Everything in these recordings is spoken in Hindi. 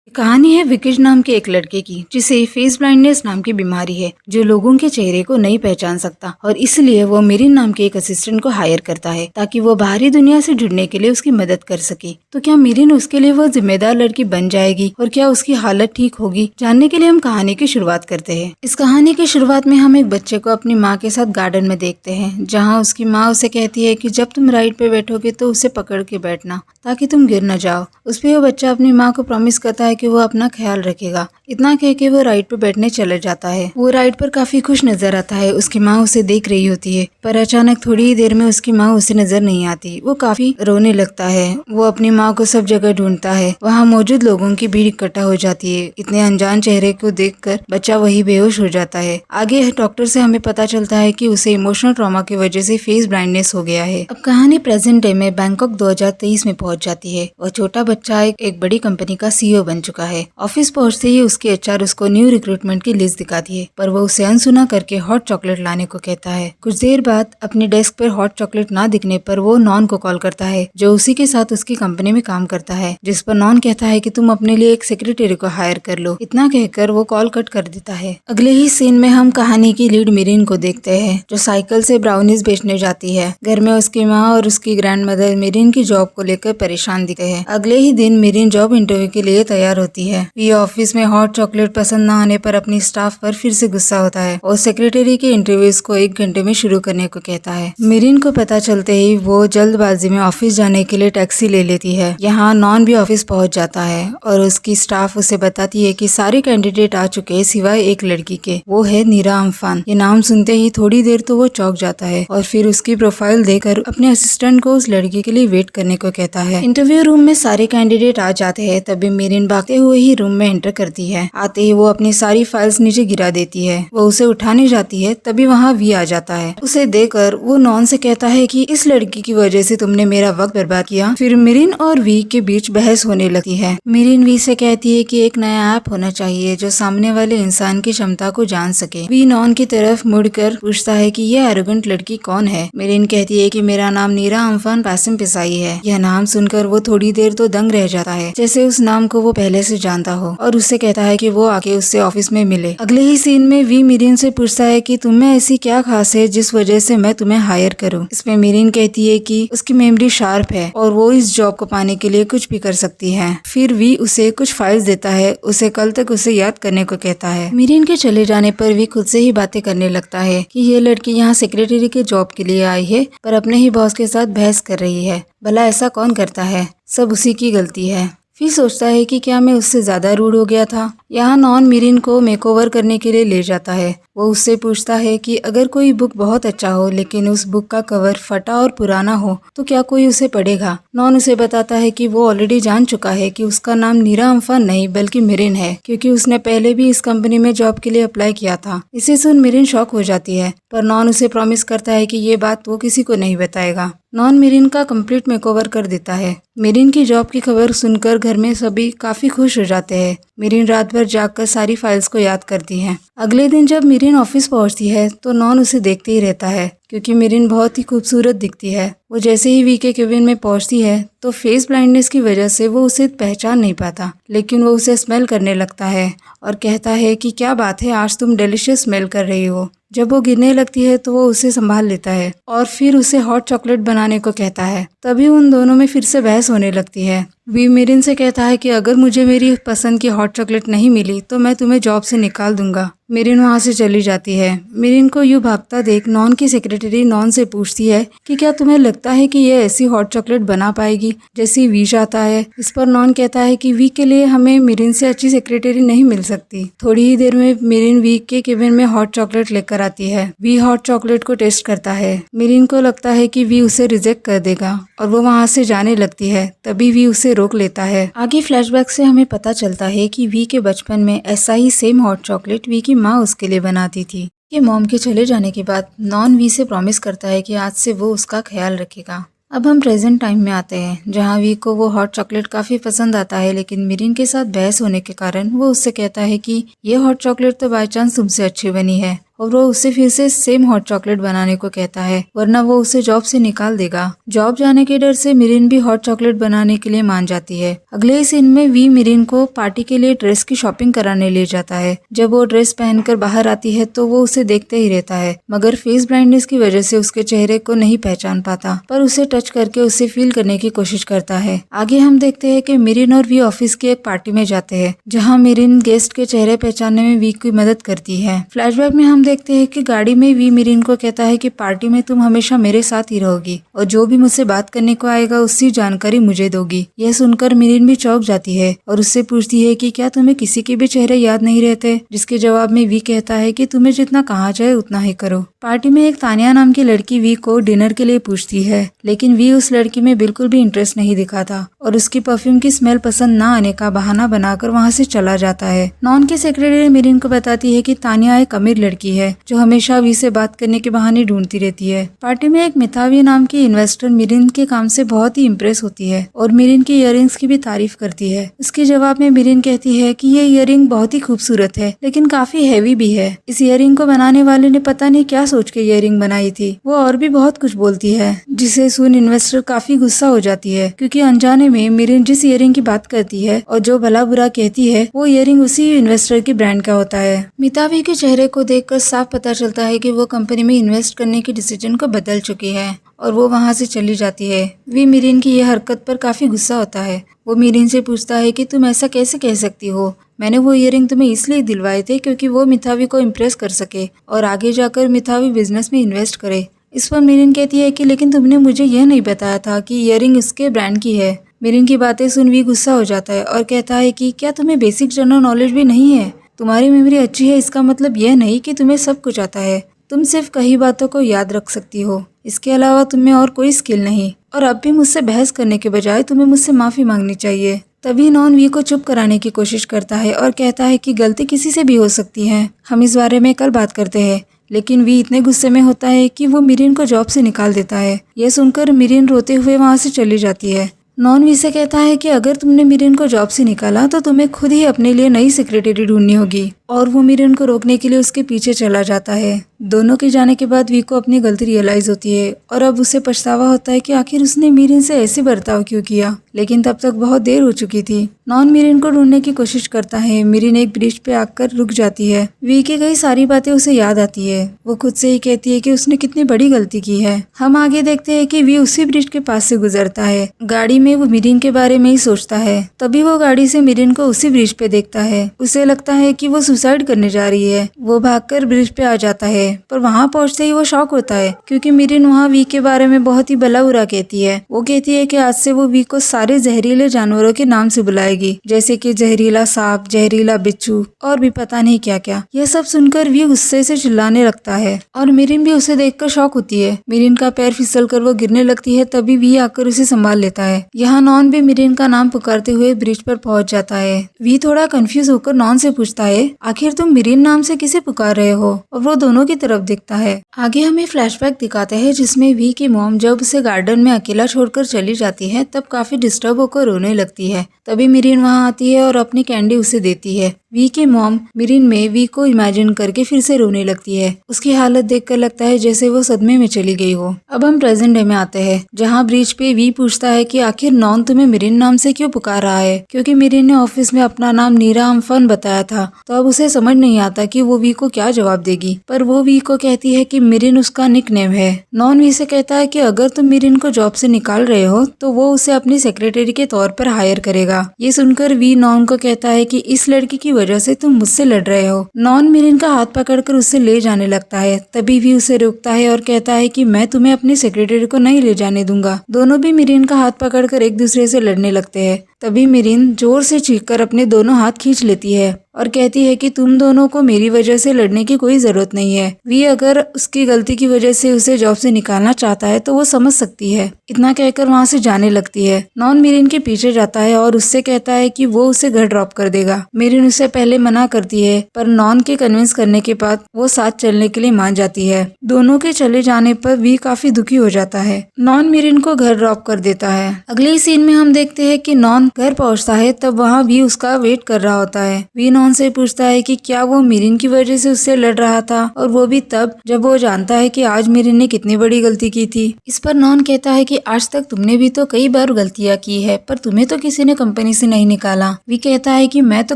कहानी है विकेश नाम के एक लड़के की जिसे फेस ब्लाइंडनेस नाम की बीमारी है जो लोगों के चेहरे को नहीं पहचान सकता और इसलिए वो मिरिन नाम के एक असिस्टेंट को हायर करता है ताकि वो बाहरी दुनिया से जुड़ने के लिए उसकी मदद कर सके। तो क्या मिरिन उसके लिए वो जिम्मेदार लड़की बन जाएगी और क्या उसकी हालत ठीक होगी? जानने के लिए हम कहानी की शुरुआत करते हैं। इस कहानी की शुरुआत में हम एक बच्चे को अपनी माँ के साथ गार्डन में देखते हैं जहाँ उसकी माँ उसे कहती है कि जब तुम राइड पे बैठोगे तो उसे पकड़ के बैठना ताकि तुम गिर न जाओ। उस पे वो बच्चा अपनी माँ को प्रॉमिस करता है कि वो अपना ख्याल रखेगा। इतना कह के वो राइड पे बैठने चले जाता है। वो राइड पर काफी खुश नजर आता है। उसकी माँ उसे देख रही होती है पर अचानक थोड़ी ही देर में उसकी माँ उसे नजर नहीं आती। वो काफी रोने लगता है। वो अपनी माँ को सब जगह ढूंढता है। वहाँ मौजूद लोगों की भीड़ इकट्ठा हो जाती है। इतने अनजान चेहरे को देखकर बच्चा वही बेहोश हो जाता है। आगे डॉक्टर से हमें पता चलता है कि उसे इमोशनल ट्रॉमा की वजह से फेस ब्लाइंडनेस हो गया है। अब कहानी प्रेजेंट डे में बैंकॉक 2023 में पहुंच जाती है। वह छोटा बच्चा एक बड़ी कंपनी का सीईओ बन चुका है। ऑफिस पहुंचते ही उसके एचआर उसको न्यू रिक्रूटमेंट की लिस्ट दिखाती है पर वो उसे अनसुना करके हॉट चॉकलेट लाने को कहता है। कुछ देर बाद अपनी डेस्क पर हॉट चॉकलेट ना दिखने पर वो नॉन को कॉल करता है जो उसी के साथ उसकी कंपनी में काम करता है, जिस पर नॉन कहता है कि तुम अपने लिए एक सेक्रेटरी को हायर कर लो। इतना कहकर वो कॉल कट कर देता है। अगले ही सीन में हम कहानी की लीड मिरिन को देखते हैं जो साइकिल से ब्राउनीज बेचने जाती है। घर में उसकी माँ और उसकी ग्रैंडमदर मिरिन की जॉब को लेकर परेशान दिखते हैं। अगले ही दिन मिरिन जॉब इंटरव्यू के लिए तैयार होती है। ये ऑफिस में हॉट चॉकलेट पसंद न आने पर अपनी स्टाफ पर फिर से गुस्सा होता है और सेक्रेटरी के इंटरव्यूज को 1 घंटे में शुरू करने को कहता है। मिरिन को पता चलते ही वो जल्दबाजी में ऑफिस जाने के लिए टैक्सी ले लेती है। यहाँ नॉन भी ऑफिस पहुंच जाता है और उसकी स्टाफ उसे बताती है कि सारे कैंडिडेट आ चुके हैं सिवाय एक लड़की के। वो है नीरा अम्फान। ये नाम सुनते ही थोड़ी देर तो वो चौंक जाता है और फिर उसकी प्रोफाइल देखकर अपने असिस्टेंट को उस लड़की के लिए वेट करने को कहता है। इंटरव्यू रूम में सारे कैंडिडेट आ जाते हैं तभी मिरिन भागते हुए ही रूम में एंटर करती है। आते ही वो अपनी सारी फाइल्स नीचे गिरा देती है। वो उसे उठाने जाती है तभी वहाँ वी आ जाता है। उसे देखकर वो नॉन से कहता है कि इस लड़की की वजह से तुमने मेरा वक्त बर्बाद किया। फिर मिरिन और वी के बीच बहस होने लगती है। मिरिन वी से कहती है कि एक नया ऐप होना चाहिए जो सामने वाले इंसान की क्षमता को जान सके। वी नॉन की तरफ मुड़कर पूछता है कि यह एरोगेंट लड़की कौन है। मिरिन कहती है कि मेरा नाम नीरा अम्फान पासिम पिसाई है। यह नाम सुनकर वो थोड़ी देर तो दंग रह जाता है जैसे उस नाम को वो पहले से जानता हो और उससे कहता है कि वो आके उससे ऑफिस में मिले। अगले ही सीन में वी मिरिन से पूछता है कि तुम्हें ऐसी क्या खास है जिस वजह से मैं तुम्हें हायर करूं। इसमें मिरिन कहती है कि उसकी मेमोरी शार्प है और वो इस जॉब को पाने के लिए कुछ भी कर सकती है। फिर वी उसे कुछ फाइल्स देता है। उसे कल तक उसे याद करने को कहता है। मिरिन के चले जाने पर वी खुद से ही बातें करने लगता है कि ये लड़की यहाँ सेक्रेटरी के जॉब के लिए आई है पर अपने ही बॉस के साथ बहस कर रही है। भला ऐसा कौन करता है? सब उसी की गलती है। फिर सोचता है कि क्या मैं उससे ज्यादा रूड हो गया था। यहाँ नॉन मिरिन को मेकओवर करने के लिए ले जाता है। वो उससे पूछता है कि अगर कोई बुक बहुत अच्छा हो लेकिन उस बुक का कवर फटा और पुराना हो तो क्या कोई उसे पढ़ेगा? नॉन उसे बताता है कि वो ऑलरेडी जान चुका है कि उसका नाम नीरा अम्फान नहीं बल्कि मिरिन है क्योंकि उसने पहले भी इस कंपनी में जॉब के लिए अप्लाई किया था। इसे सुन मिरिन शॉक हो जाती है पर नॉन उसे प्रॉमिस करता है कि ये बात वो किसी को नहीं बताएगा। नॉन मिरिन का कंप्लीट मेकओवर कर देता है। मिरिन की जॉब की खबर सुनकर घर में सभी काफी खुश हो जाते हैं। मिरिन रात भर जागकर सारी फाइल्स को याद करती है। अगले दिन जब मिरिन ऑफिस पहुंचती है तो नॉन उसे देखते ही रहता है क्योंकि मिरिन बहुत ही खूबसूरत दिखती है। वो जैसे ही वी के केबिन में पहुंचती है तो फेस ब्लाइंडनेस की वजह से वो उसे पहचान नहीं पाता लेकिन वो उसे स्मेल करने लगता है और कहता है कि क्या बात है, आज तुम डिलीशियस स्मेल कर रही हो। जब वो गिरने लगती है तो वो उसे संभाल लेता है और फिर उसे हॉट चॉकलेट बनाने को कहता है। तभी उन दोनों में फिर से बहस होने लगती है। वी मिरिन से कहता है कि अगर मुझे मेरी पसंद की हॉट चॉकलेट नहीं मिली तो मैं तुम्हें जॉब से निकाल दूंगा। मिरिन वहाँ से चली जाती है। मिरिन को यूँ भागता देख नॉन की सेक्रेटरी नॉन से पूछती है कि क्या तुम्हें लगता है कि यह ऐसी हॉट चॉकलेट बना पाएगी जैसी वी चाहता है? इस पर नॉन कहता है कि वी के लिए हमें मिरिन से अच्छी सेक्रेटरी नहीं मिल सकती। थोड़ी ही देर में मिरिन वी के केबिन में हॉट चॉकलेट लेकर आती है। वी हॉट चॉकलेट को टेस्ट करता है। मिरिन को लगता है कि वी उसे रिजेक्ट कर देगा और वो वहाँ से जाने लगती है। तभी वी उसे रोक लेता है। आगे फ्लैशबैक से हमें पता चलता है कि वी के बचपन में ऐसा ही सेम हॉट चॉकलेट वी की माँ उसके लिए बनाती थी। कि मॉम के चले जाने के बाद नॉन वी से प्रॉमिस करता है कि आज से वो उसका ख्याल रखेगा। अब हम प्रेजेंट टाइम में आते हैं जहाँ वी को वो हॉट चॉकलेट काफी पसंद आता है लेकिन मिरिन के साथ बहस होने के कारण वो उससे कहता है कि ये हॉट चॉकलेट तो बाय चांस तुमसे अच्छी बनी है और वो उसे फिर से सेम हॉट चॉकलेट बनाने को कहता है, वरना वो उसे जॉब से निकाल देगा। जॉब जाने के डर से मिरिन भी हॉट चॉकलेट बनाने के लिए मान जाती है। अगले ही सीन में वी मिरिन को पार्टी के लिए ड्रेस की शॉपिंग कराने ले जाता है। जब वो ड्रेस पहनकर बाहर आती है तो वो उसे देखते ही रहता है, मगर फेस ब्लाइंडनेस की वजह से उसके चेहरे को नहीं पहचान पाता, पर उसे टच करके उसे फील करने की कोशिश करता है। आगे हम देखते हैं कि मिरिन और वी ऑफिस की एक पार्टी में जाते हैं, जहाँ मिरिन गेस्ट के चेहरे पहचानने में वी की मदद करती है। फ्लैशबैक में हम देखते हैं कि गाड़ी में वी मिरिन को कहता है कि पार्टी में तुम हमेशा मेरे साथ ही रहोगी और जो भी मुझसे बात करने को आएगा उसकी जानकारी मुझे दोगी। यह सुनकर मिरिन भी चौंक जाती है और उससे पूछती है कि क्या तुम्हें किसी के भी चेहरे याद नहीं रहते, जिसके जवाब में वी कहता है कि तुम्हें जितना कहा जाए उतना ही करो। पार्टी में एक तानिया नाम की लड़की वी को डिनर के लिए पूछती है, लेकिन वी उस लड़की में बिल्कुल भी इंटरेस्ट नहीं दिखाता और उसकी परफ्यूम की स्मेल पसंद न आने का बहाना बनाकर वहाँ से चला जाता है। नॉन की सेक्रेटरी मिरिन को बताती है कि तानिया एक अमीर लड़की है जो हमेशा वी से बात करने के बहाने ढूंढती रहती है। पार्टी में एक मितावी नाम की इन्वेस्टर मिरिन के काम से बहुत ही इम्प्रेस होती है और मिरिन की इयररिंग्स की भी तारीफ करती है। उसके जवाब में मिरिन कहती है कि ये इयररिंग बहुत ही खूबसूरत है, लेकिन काफी हैवी भी है। इस इयररिंग को बनाने वाले ने पता नहीं क्या सोच के इयररिंग बनाई थी। वो और भी बहुत कुछ बोलती है, जिसे सुन इन्वेस्टर काफी गुस्सा हो जाती है, क्योंकि अनजाने में मिरिन जिस इयररिंग की बात करती है और जो भला बुरा कहती है वो इयररिंग उसी इन्वेस्टर की ब्रांड का होता है। मितावी के चेहरे को देखकर साफ पता चलता है कि वो कंपनी में इन्वेस्ट करने की डिसीजन को बदल चुकी है और वो वहाँ से चली जाती है। वी मिरिन की यह हरकत पर काफी गुस्सा होता है। वो मिरिन से पूछता है कि तुम ऐसा कैसे कह सकती हो, मैंने वो इयररिंग तुम्हें इसलिए दिलवाए थे क्योंकि वो मितावी को इम्प्रेस कर सके और आगे जाकर मितावी बिजनेस में इन्वेस्ट करे। इस पर मिरिन कहती है कि लेकिन तुमने मुझे यह नहीं बताया था कि इयररिंग उसके ब्रांड की है। मिरिन की बातें सुन वी गुस्सा हो जाता है और कहता है कि क्या तुम्हें बेसिक जनरल नॉलेज भी नहीं है? तुम्हारी मेमोरी अच्छी है इसका मतलब यह नहीं कि तुम्हें सब कुछ आता है। तुम सिर्फ कई बातों को याद रख सकती हो, इसके अलावा तुम्हें और कोई स्किल नहीं। और अब भी मुझसे बहस करने के बजाय तुम्हें मुझसे माफी मांगनी चाहिए। तभी नॉन वी को चुप कराने की कोशिश करता है और कहता है कि गलती किसी से भी हो सकती है, हम इस बारे में कल बात करते हैं। लेकिन वी इतने गुस्से में होता है कि वो मिरिन को जॉब से निकाल देता है। यह सुनकर मिरिन रोते हुए वहाँ से चली जाती है। नॉन वी से कहता है कि अगर तुमने मिरिन को जॉब से निकाला तो तुम्हें खुद ही अपने लिए नई सेक्रेटरी ढूंढनी होगी, और वो मिरिन को रोकने के लिए उसके पीछे चला जाता है। दोनों के जाने के बाद वी को अपनी गलती रियलाइज होती है और अब उसे पछतावा होता है कि आखिर उसने मिरिन से ऐसे बर्ताव क्यों किया, लेकिन तब तक बहुत देर हो चुकी थी। नॉन मिरिन को ढूंढने की कोशिश करता है। मिरिन एक ब्रिज पे आकर रुक जाती है। वी की कई सारी बातें उसे याद आती है। वो खुद से ही कहती है कि उसने कितनी बड़ी गलती की है। हम आगे देखते हैं कि वी उसी ब्रिज के पास से गुजरता है। गाड़ी में वो मिरिन के बारे में ही सोचता है। तभी वो गाड़ी से मिरिन को उसी ब्रिज पे देखता है। उसे लगता है कि वो सुसाइड करने जा रही है। वो भागकर ब्रिज पे आ जाता है, पर वहाँ पहुँचते ही वो शॉक होता है क्योंकि मिरिन वहाँ वी के बारे में बहुत ही भला बुरा कहती है। वो कहती है कि आज से वो वी को सारे जहरीले जानवरों के नाम से बुलाएगी, जैसे कि जहरीला सांप, जहरीला बिच्छू और भी पता नहीं क्या क्या। यह सब सुनकर वी गुस्से से चिल्लाने लगता है और मिरिन भी उसे देखकर शॉक होती है। मिरिन का पैर फिसल कर वो गिरने लगती है। तभी वी आकर उसे संभाल लेता है। यहाँ नॉन भी मिरिन का नाम पुकारते हुए ब्रिज पर पहुंच जाता है। वी थोड़ा कंफ्यूज होकर नॉन से पूछता है, आखिर तुम मिरिन नाम से किसे पुकार रहे हो? और वो दोनों की तरफ देखता है। आगे हमें फ्लैशबैक दिखाते हैं जिसमें वी की मॉम जब उसे गार्डन में अकेला छोड़कर चली जाती है तब काफी डिस्टर्ब होकर रोने लगती है। तभी मिरिन वहाँ आती है और अपनी कैंडी उसे देती है। वी की मॉम मिरिन में वी को इमेजिन करके फिर से रोने लगती है। उसकी हालत देखकर लगता है जैसे वो सदमे में चली गई हो। अब हम प्रेजेंट डे में आते हैं, जहाँ ब्रिज पे वी पूछता है कि आखिर नॉन तुम्हें मिरिन नाम से क्यों पुकार रहा है, क्योंकि मिरिन ने ऑफिस में अपना नाम नीरा अम्फन बताया था। तो अब उसे समझ नहीं आता कि वो वी को क्या जवाब देगी, पर वो वी को कहती है कि मिरिन उसका निक नेम है। नॉन वी से कहता है कि अगर तुम मिरिन को जॉब से निकाल रहे हो तो वो उसे अपनी सेक्रेटरी के तौर पर हायर करेगा। ये सुनकर वी नॉन को कहता है कि इस लड़की की वजह से तुम मुझसे लड़ रहे हो। नॉन मिरिन का हाथ पकड़कर उसे ले जाने लगता है। तभी वी उसे रोकता है और कहता है कि मैं तुम्हें अपनी सेक्रेटरी को नहीं ले जाने दूंगा। दोनों भी मिरिन का हाथ पकड़कर एक दूसरे से लड़ने लगते हैं। तभी मिरिन जोर से चीखकर अपने दोनों हाथ खींच लेती है और कहती है कि तुम दोनों को मेरी वजह से लड़ने की कोई जरूरत नहीं है। वी अगर उसकी गलती की वजह से उसे जॉब से निकालना चाहता है तो वो समझ सकती है। इतना कहकर वहाँ से जाने लगती है। नॉन मिरिन के पीछे जाता है और उससे कहता है कि वो उसे घर ड्रॉप कर देगा। मिरिन उसे पहले मना करती है, पर नॉन के कन्विंस करने के बाद वो साथ चलने के लिए मान जाती है। दोनों के चले जाने पर वी काफी दुखी हो जाता है। नॉन मिरिन को घर ड्रॉप कर देता है। अगले सीन में हम देखते हैं कि नॉन घर पहुंचता है, तब वहाँ वी उसका वेट कर रहा होता है। वी नॉन नॉन से पूछता है कि क्या वो मिरिन की वजह से उससे लड़ रहा था, और वो भी तब जब वो जानता है कि आज मिरिन ने कितनी बड़ी गलती की थी। इस पर नॉन कहता है कि आज तक तुमने भी तो कई बार गलतियां की है, पर तुम्हें तो किसी ने कंपनी से नहीं निकाला। वी कहता है कि मैं तो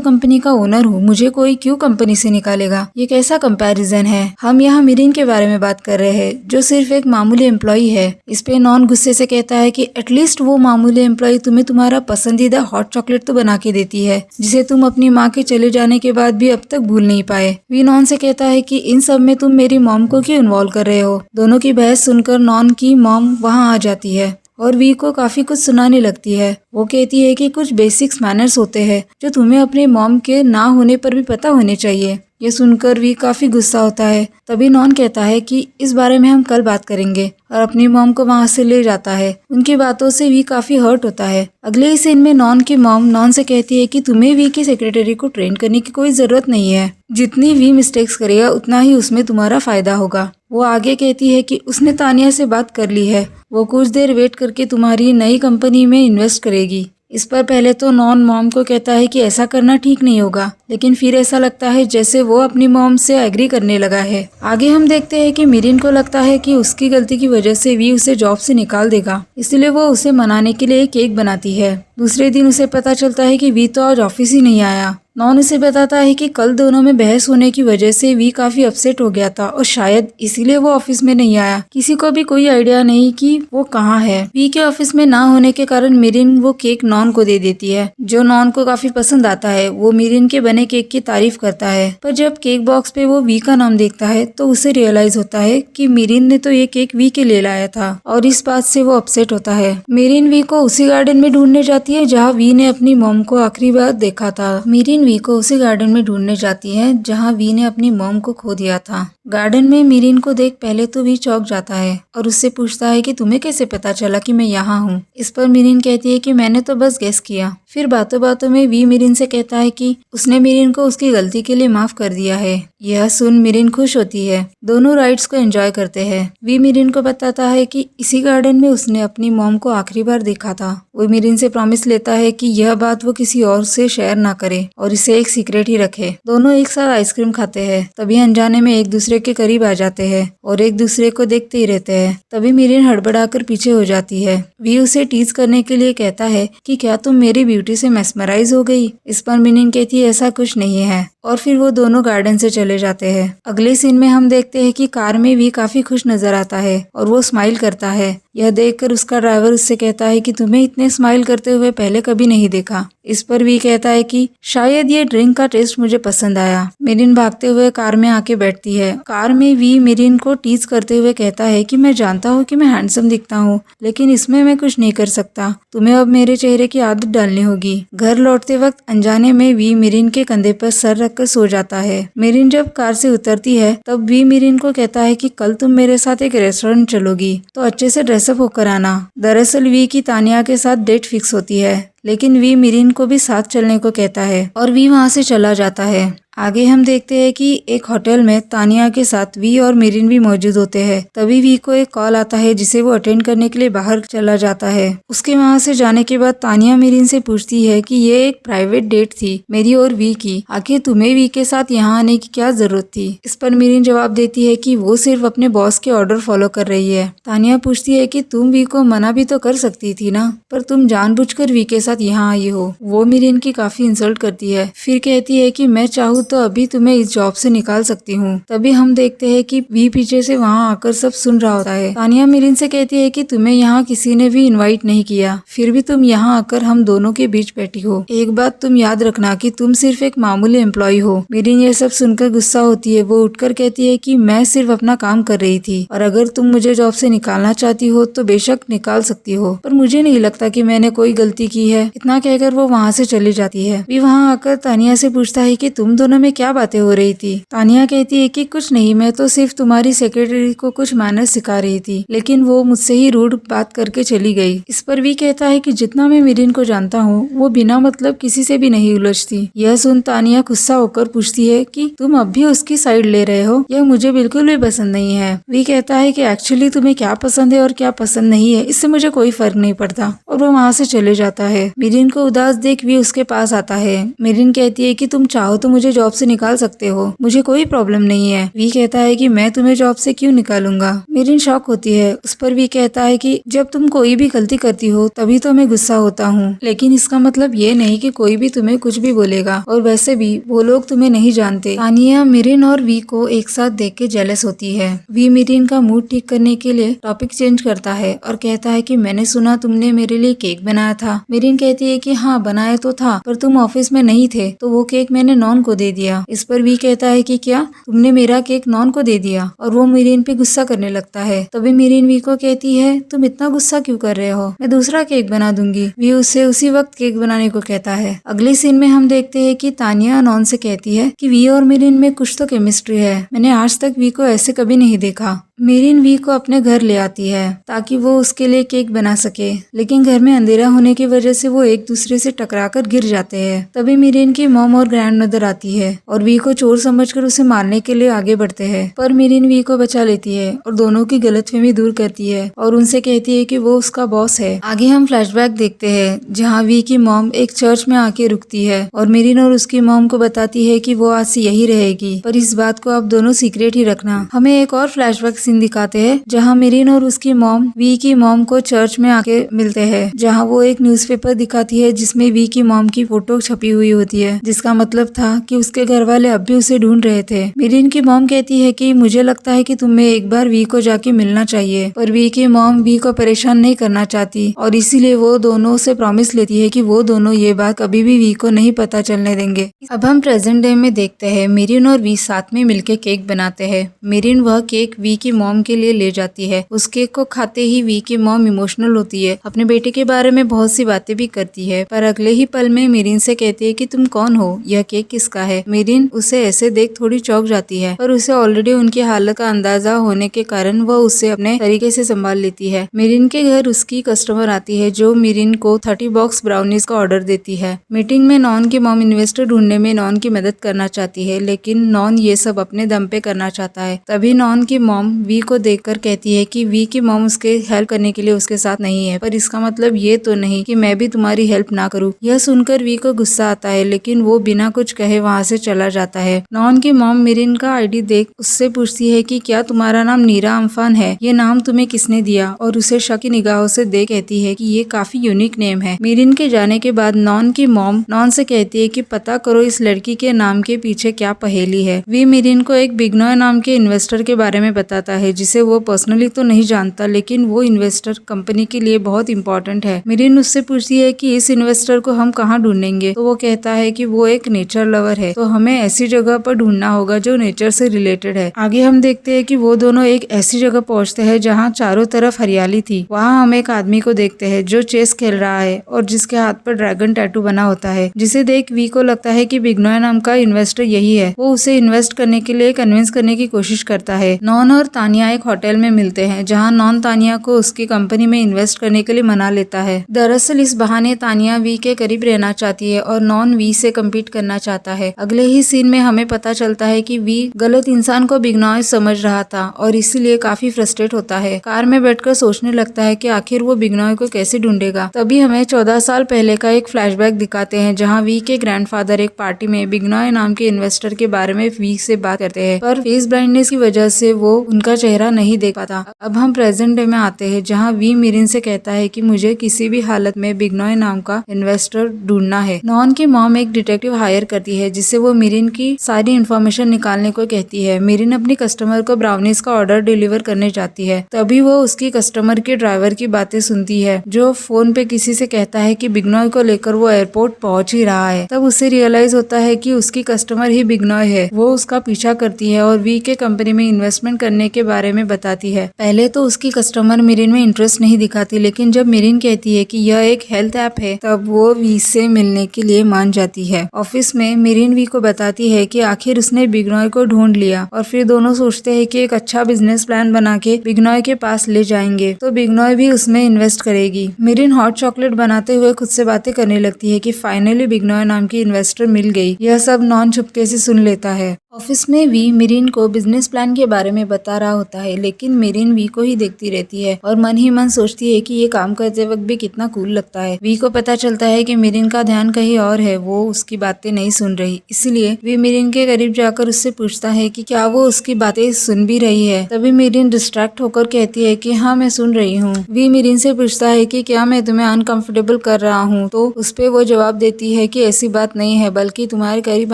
कंपनी का ओनर हूँ, मुझे कोई क्यों कंपनी से निकालेगा। ये कैसा कंपैरिजन है, हम यहाँ मिरिन के बारे में बात कर रहे हैं जो सिर्फ एक मामूली एम्प्लॉय है। इस पे नॉन गुस्से से कहता है कि एटलीस्ट वो मामूली एम्प्लॉय तुम्हें तुम्हारा पसंदीदा हॉट चॉकलेट तो बना के देती है, जिसे तुम अपनी माँ के चले जाने के बाद भी अब तक भूल नहीं पाए। वी नॉन से कहता है कि इन सब में तुम मेरी मॉम को क्यों इन्वॉल्व कर रहे हो। दोनों की बहस सुनकर नॉन की मॉम वहाँ आ जाती है और वी को काफी कुछ सुनाने लगती है। वो कहती है कि कुछ बेसिक्स मैनर्स होते हैं जो तुम्हें अपने मॉम के ना होने पर भी पता होने चाहिए। ये सुनकर वी काफी गुस्सा होता है। तभी नॉन कहता है कि इस बारे में हम कल बात करेंगे, और अपनी मॉम को वहाँ से ले जाता है। उनकी बातों से वी काफी हर्ट होता है। अगले ही सीन में नॉन की मॉम नॉन से कहती है कि तुम्हें वी की सेक्रेटरी को ट्रेन करने की कोई जरूरत नहीं है, जितनी वी मिस्टेक्स करेगा उतना ही उसमें तुम्हारा फायदा होगा। वो आगे कहती है कि उसने तानिया से बात कर ली है, वो कुछ देर वेट करके तुम्हारी नई कंपनी में इन्वेस्ट करेगी। इस पर पहले तो नॉन मॉम को कहता है कि ऐसा करना ठीक नहीं होगा, लेकिन फिर ऐसा लगता है जैसे वो अपनी मॉम से एग्री करने लगा है। आगे हम देखते हैं कि मिरिन को लगता है कि उसकी गलती की वजह से वी उसे जॉब से निकाल देगा, इसलिए वो उसे मनाने के लिए केक बनाती है। दूसरे दिन उसे पता चलता है कि वी तो आज ऑफिस ही नहीं आया। नॉन उसे बताता है कि कल दोनों में बहस होने की वजह से वी काफी अपसेट हो गया था और शायद इसीलिए वो ऑफिस में नहीं आया। किसी को भी कोई आइडिया नहीं कि वो कहाँ है। वी के ऑफिस में ना होने के कारण मिरिन वो केक नॉन को दे देती है, जो नॉन को काफी पसंद आता है। वो मिरिन के बने केक की तारीफ करता है, पर जब केक बॉक्स पे वो वी का नाम देखता है तो उसे रियलाइज होता है कि मिरिन ने तो ये केक वी के लिए लाया था, और इस बात से वो अपसेट होता है। मिरिन वी को उसी गार्डन में ढूंढने जाती है जहाँ वी ने अपनी मॉम को आखिरी बार देखा था। मिरिन वी को उसी गार्डन में ढूंढने जाती है जहाँ वी ने अपनी मॉम को खो दिया था। गार्डन में मिरिन को देख पहले तो वी चौंक जाता है और उससे पूछता है कि तुम्हें कैसे पता चला कि मैं यहाँ हूँ। इस पर मिरिन कहती है कि मैंने तो बस गेस किया। फिर बातों बातों में वी मिरिन से कहता है कि उसने मिरिन को उसकी गलती के लिए माफ कर दिया है। यह सुन मिरिन खुश होती है। दोनों राइड्स को एंजॉय करते हैं। वी मिरिन को बताता है कि इसी गार्डन में उसने अपनी मॉम को आखिरी बार देखा था। वो मिरिन से प्रॉमिस लेता है कि यह बात वो किसी और से शेयर ना करे और इसे एक सीक्रेट ही रखे। दोनों एक साथ आइसक्रीम खाते हैं। तभी अनजाने में एक दूसरे के करीब आ जाते हैं और एक दूसरे को देखते ही रहते हैं। तभी मिरिन हड़बड़ाकर पीछे हो जाती है। वी उसे टीज करने के लिए कहता है कि क्या तुम मेरी ब्यूटी से मेस्मराइज हो गई। इस पर मिरिन कहती है ऐसा कुछ नहीं है, और फिर वो दोनों गार्डन से चले जाते हैं। अगले सीन में हम देखते हैं कि कार में वी काफी खुश नजर आता है और वो स्माइल करता है। यह देखकर उसका ड्राइवर उससे कहता है कि तुम्हें इतने स्माइल करते हुए पहले कभी नहीं देखा। इस पर वी कहता है कि शायद ये ड्रिंक का टेस्ट मुझे पसंद आया। मिरिन भागते हुए कार में आके बैठती है। कार में वी मिरिन को टीज करते हुए कहता है कि मैं जानता हूँ कि मैं हैंडसम दिखता हूँ, लेकिन इसमें मैं कुछ नहीं कर सकता। तुम्हें अब मेरे चेहरे की आदत डालनी होगी। घर लौटते वक्त अनजाने में वी मिरिन के कंधे पर सर रखकर सो जाता है। मिरिन जब कार से उतरती है तब वी मिरिन को कहता है कि कल तुम मेरे साथ एक रेस्टोरेंट चलोगी तो अच्छे से ड्रेसअप होकर आना। दरअसल वी की तानिया के साथ डेट फिक्स होती है, लेकिन वी मिरिन को भी साथ चलने को कहता है और वी वहाँ से चला जाता है। आगे हम देखते हैं कि एक होटल में तानिया के साथ वी और मिरिन भी मौजूद होते हैं। तभी वी को एक कॉल आता है जिसे वो अटेंड करने के लिए बाहर चला जाता है। उसके वहाँ से जाने के बाद तानिया मिरिन से पूछती है कि ये एक प्राइवेट डेट थी मेरी और वी की, आखिर तुम्हें वी के साथ यहाँ आने की क्या जरूरत थी। इस पर मिरिन जवाब देती है कि वो सिर्फ अपने बॉस के ऑर्डर फॉलो कर रही है। तानिया पूछती है कि तुम वी को मना भी तो कर सकती थी ना, पर तुम जानबूझकर वी के साथ यहाँ आई हो। वो मिरिन की काफी इंसल्ट करती है। फिर कहती है कि मैं चाहूँ तो अभी तुम्हें इस जॉब से निकाल सकती हूँ। तभी हम देखते हैं कि वी पीछे से वहाँ आकर सब सुन रहा होता है। तानिया मिरिन से कहती है कि तुम्हें यहाँ किसी ने भी इनवाइट नहीं किया, फिर भी तुम यहाँ आकर हम दोनों के बीच बैठी हो। एक बात तुम याद रखना कि तुम सिर्फ एक मामूली एम्प्लॉय हो। मिरिन ये सब सुनकर गुस्सा होती है। वो उठकर कहती है कि मैं सिर्फ अपना काम कर रही थी और अगर तुम मुझे जॉब से निकालना चाहती हो तो बेशक निकाल सकती हो, पर मुझे नहीं लगता कि मैंने कोई गलती की है। इतना कहकर वो वहाँ से चली जाती है। वी वहाँ आकर तानिया से पूछता है कि तुम दोनों दोनों में क्या बातें हो रही थी? तानिया कहती है कि कुछ नहीं, मैं तो सिर्फ तुम्हारी सेक्रेटरी को कुछ मैनर्स सिखा रही थी, लेकिन वो मुझसे ही रूड बात करके चली गई। इस पर वी कहता है कि जितना मैं मिरिन को जानता हूँ वो बिना मतलब किसी से भी नहीं उलझती। यह सुन तानिया गुस्सा होकर पूछती है कि तुम अब भी उसकी साइड ले रहे हो, यह मुझे बिल्कुल भी पसंद नहीं है। वी कहता है कि एक्चुअली तुम्हें क्या पसंद है और क्या पसंद नहीं है इससे मुझे कोई फर्क नहीं पड़ता, और वो वहाँ से चले जाता है। मिरिन को उदास देख वी उसके पास आता है। मिरिन कहती है कि तुम चाहो तो मुझे जॉब से निकाल सकते हो, मुझे कोई प्रॉब्लम नहीं है। वी कहता है कि मैं तुम्हें जॉब से क्यों निकालूंगा। मिरिन शॉक होती है। उस पर वी कहता है कि जब तुम कोई भी गलती करती हो तभी तो मैं गुस्सा होता हूँ, लेकिन इसका मतलब ये नहीं कि कोई भी तुम्हें कुछ भी बोलेगा, और वैसे भी वो लोग तुम्हें नहीं जानते। तानिया मिरिन और वी को एक साथ देख के जेलस होती है। वी मिरिन का मूड ठीक करने के लिए टॉपिक चेंज करता है और कहता है कि मैंने सुना तुमने मेरे लिए केक बनाया था। मिरिन कहती है कि हाँ बनाया तो था, पर तुम ऑफिस में नहीं थे तो वो केक मैंने नॉन को दे दिया। इस पर वी कहता है कि क्या तुमने मेरा केक नॉन को दे दिया, और वो मिरिन पे गुस्सा करने लगता है। तभी मिरिन वी को कहती है तुम इतना गुस्सा क्यों कर रहे हो, मैं दूसरा केक बना दूंगी। वी उससे उसी वक्त केक बनाने को कहता है। अगले सीन में हम देखते हैं कि तानिया नॉन से कहती है कि वी और मिरिन में कुछ तो केमिस्ट्री है, मैंने आज तक वी को ऐसे कभी नहीं देखा। मिरिन वी को अपने घर ले आती है ताकि वो उसके लिए केक बना सके, लेकिन घर में अंधेरा होने की वजह से वो एक दूसरे से टकराकर गिर जाते हैं। तभी मिरिन की मॉम और ग्रैंडमदर आती है और वी को चोर समझकर उसे मारने के लिए आगे बढ़ते हैं, पर मिरिन वी को बचा लेती है और दोनों की गलतफहमी दूर करती है और उनसे कहती है कि वो उसका बॉस है। आगे हम फ्लैशबैक देखते हैं जहाँ वी की मॉम एक चर्च में आके रुकती है और मिरिन और उसकी मॉम को बताती है कि वो आज से यही रहेगी, पर इस बात को आप दोनों सीक्रेट ही रखना। हमें एक और फ्लैशबैक सीन दिखाते हैं जहाँ मिरिन और उसकी मॉम वी की मॉम को चर्च में आके मिलते हैं, जहाँ वो एक न्यूज़पेपर दिखाती है जिसमें वी की मॉम की फोटो छपी हुई होती है, जिसका मतलब था कि उसके घर वाले अब भी उसे ढूंढ रहे थे। मिरिन की मॉम कहती है कि मुझे लगता है कि तुम्हें एक बार वी को जाके मिलना चाहिए, पर वी की मॉम वी को परेशान नहीं करना चाहती और इसीलिए वो दोनों से प्रॉमिस लेती है कि वो दोनों ये बात कभी भी वी को नहीं पता चलने देंगे। अब हम प्रेजेंट डे में देखते हैं मिरिन और वी साथ में मिलके केक बनाते हैं। मिरिन वह केक वी की मॉम के लिए ले जाती है। उस केक को खाते ही वी की मॉम इमोशनल होती है, अपने बेटे के बारे में बहुत सी बातें भी करती है, पर अगले ही पल में मिरिन से कहती है कि तुम कौन हो, यह केक किसका है। मिरिन उसे ऐसे देख थोड़ी चौंक जाती है, पर उसे ऑलरेडी उनकी हालत का अंदाजा होने के कारण वह उसे अपने तरीके से संभाल लेती है। मिरिन के घर उसकी कस्टमर आती है जो मिरिन को 30 बॉक्स ब्राउनीज का ऑर्डर देती है। मीटिंग में नॉन की मॉम इन्वेस्टर ढूंढने में नॉन की मदद करना चाहती है, लेकिन नॉन ये सब अपने दम पे करना चाहता है। तभी नॉन की मॉम वी को देखकर कहती है कि वी की मॉम उसके हेल्प करने के लिए उसके साथ नहीं है, पर इसका मतलब ये तो नहीं कि मैं भी तुम्हारी हेल्प ना करूँ। यह सुनकर वी को गुस्सा आता है, लेकिन वो बिना कुछ कहे वहाँ से चला जाता है। नॉन की मॉम मिरिन का आईडी देख उससे पूछती है कि क्या तुम्हारा नाम नीरा अम्फान है, ये नाम तुम्हें किसने दिया, और उसे शक की निगाहों से देख कहती है कि ये काफी यूनिक नेम है। मिरिन के जाने के बाद नॉन की मॉम नॉन से कहती है कि पता करो इस लड़की के नाम के पीछे क्या पहेली है। वी मिरिन को एक बिग्नॉय नाम के इन्वेस्टर के बारे में बताता है जिसे वो पर्सनली तो नहीं जानता, लेकिन वो इन्वेस्टर कंपनी के लिए बहुत इंपॉर्टेंट है। मिरिन उससे पूछती है कि इस इन्वेस्टर को हम कहाँ ढूंढेंगे, तो वो कहता है कि वो एक नेचर लवर है, तो हमें ऐसी जगह पर ढूंढना होगा जो नेचर से रिलेटेड है। आगे हम देखते हैं कि वो दोनों एक ऐसी जगह पहुंचते हैं जहाँ चारों तरफ हरियाली थी। वहाँ हम एक आदमी को देखते हैं जो चेस खेल रहा है और जिसके हाथ पर ड्रैगन टैटू बना होता है, जिसे देख वी को लगता है कि बिग्नॉय नाम का इन्वेस्टर यही है। वो उसे इन्वेस्ट करने के लिए कन्विंस करने की कोशिश करता है। नॉन और तानिया एक होटल में मिलते हैं जहाँ नॉन तानिया को उसकी कंपनी में इन्वेस्ट करने के लिए मना लेता है। दरअसल इस बहाने तानिया वी के करीब रहना चाहती है और नॉन वी से कम्पीट करना चाहता है। अगले ही सीन में हमें पता चलता है कि वी गलत इंसान को बिग्नॉय समझ रहा था और इसीलिए काफी फ्रस्ट्रेट होता है। कार में बैठकर सोचने लगता है कि आखिर वो बिग्नॉय को कैसे ढूंढेगा। तभी हमें 14 साल पहले का एक फ्लैशबैक दिखाते हैं जहाँ वी के ग्रैंडफादर एक पार्टी में बिग्नॉय नाम के इन्वेस्टर के बारे में वी से बात करते हैं, पर फेस ब्लाइंडनेस की वजह से वो उनका चेहरा नहीं देख पाता। अब हम प्रेजेंट डे में आते हैं जहाँ वी मिरिन से कहता है कि मुझे किसी भी हालत में बिग्नॉय नाम का इन्वेस्टर ढूंढना है। नॉन की मॉम एक डिटेक्टिव हायर करती है जिससे वो मिरिन की सारी इन्फॉर्मेशन निकालने को कहती है। मिरिन अपनी कस्टमर को ब्राउनीज का ऑर्डर डिलीवर करने जाती है। तभी वो उसकी कस्टमर के ड्राइवर की बातें सुनती है जो फोन पे किसी से कहता है कि बिग्नॉय को लेकर वो एयरपोर्ट पहुंच ही रहा है। तब उसे रियलाइज होता है कि उसकी कस्टमर ही बिग्नॉय है। वो उसका पीछा करती है और वी के कंपनी में इन्वेस्टमेंट करने के बारे में बताती है। पहले तो उसकी कस्टमर मिरिन में इंटरेस्ट नहीं दिखाती, लेकिन जब मिरिन कहती है कि यह एक हेल्थ ऐप है तब वो वी से मिलने के लिए मान जाती है। ऑफिस में मिरिन वी को बताती है कि आखिर उसने बिग्नॉय को ढूंढ लिया और फिर दोनों सोचते हैं कि एक अच्छा बिजनेस प्लान बना के बिग्नॉय के पास ले जाएंगे तो बिग्नॉय भी उसमें इन्वेस्ट करेगी। मिरिन हॉट चॉकलेट बनाते हुए खुद से बातें करने लगती है कि फाइनली बिग्नॉय नाम की इन्वेस्टर मिल गई। यह सब नॉन चुपके से सुन लेता है। ऑफिस में वी मिरिन को बिजनेस प्लान के बारे में बता रहा होता है, लेकिन मिरिन वी को ही देखती रहती है और मन ही मन सोचती है कि ये काम करते वक्त भी कितना कूल लगता है। वी को पता चलता है कि मिरिन का ध्यान कहीं और है, वो उसकी बातें नहीं सुन रही। इसलिए वी मिरिन के करीब जाकर उससे पूछता है कि क्या वो उसकी बातें सुन भी रही है। तभी मिरिन डिस्ट्रैक्ट होकर कहती है कि हाँ, मैं सुन रही हूँ। वी मिरिन से पूछता है कि क्या मैं तुम्हें अनकंफर्टेबल कर रहा हूँ, तो उस पे वो जवाब देती है कि ऐसी बात नहीं है, बल्कि तुम्हारे करीब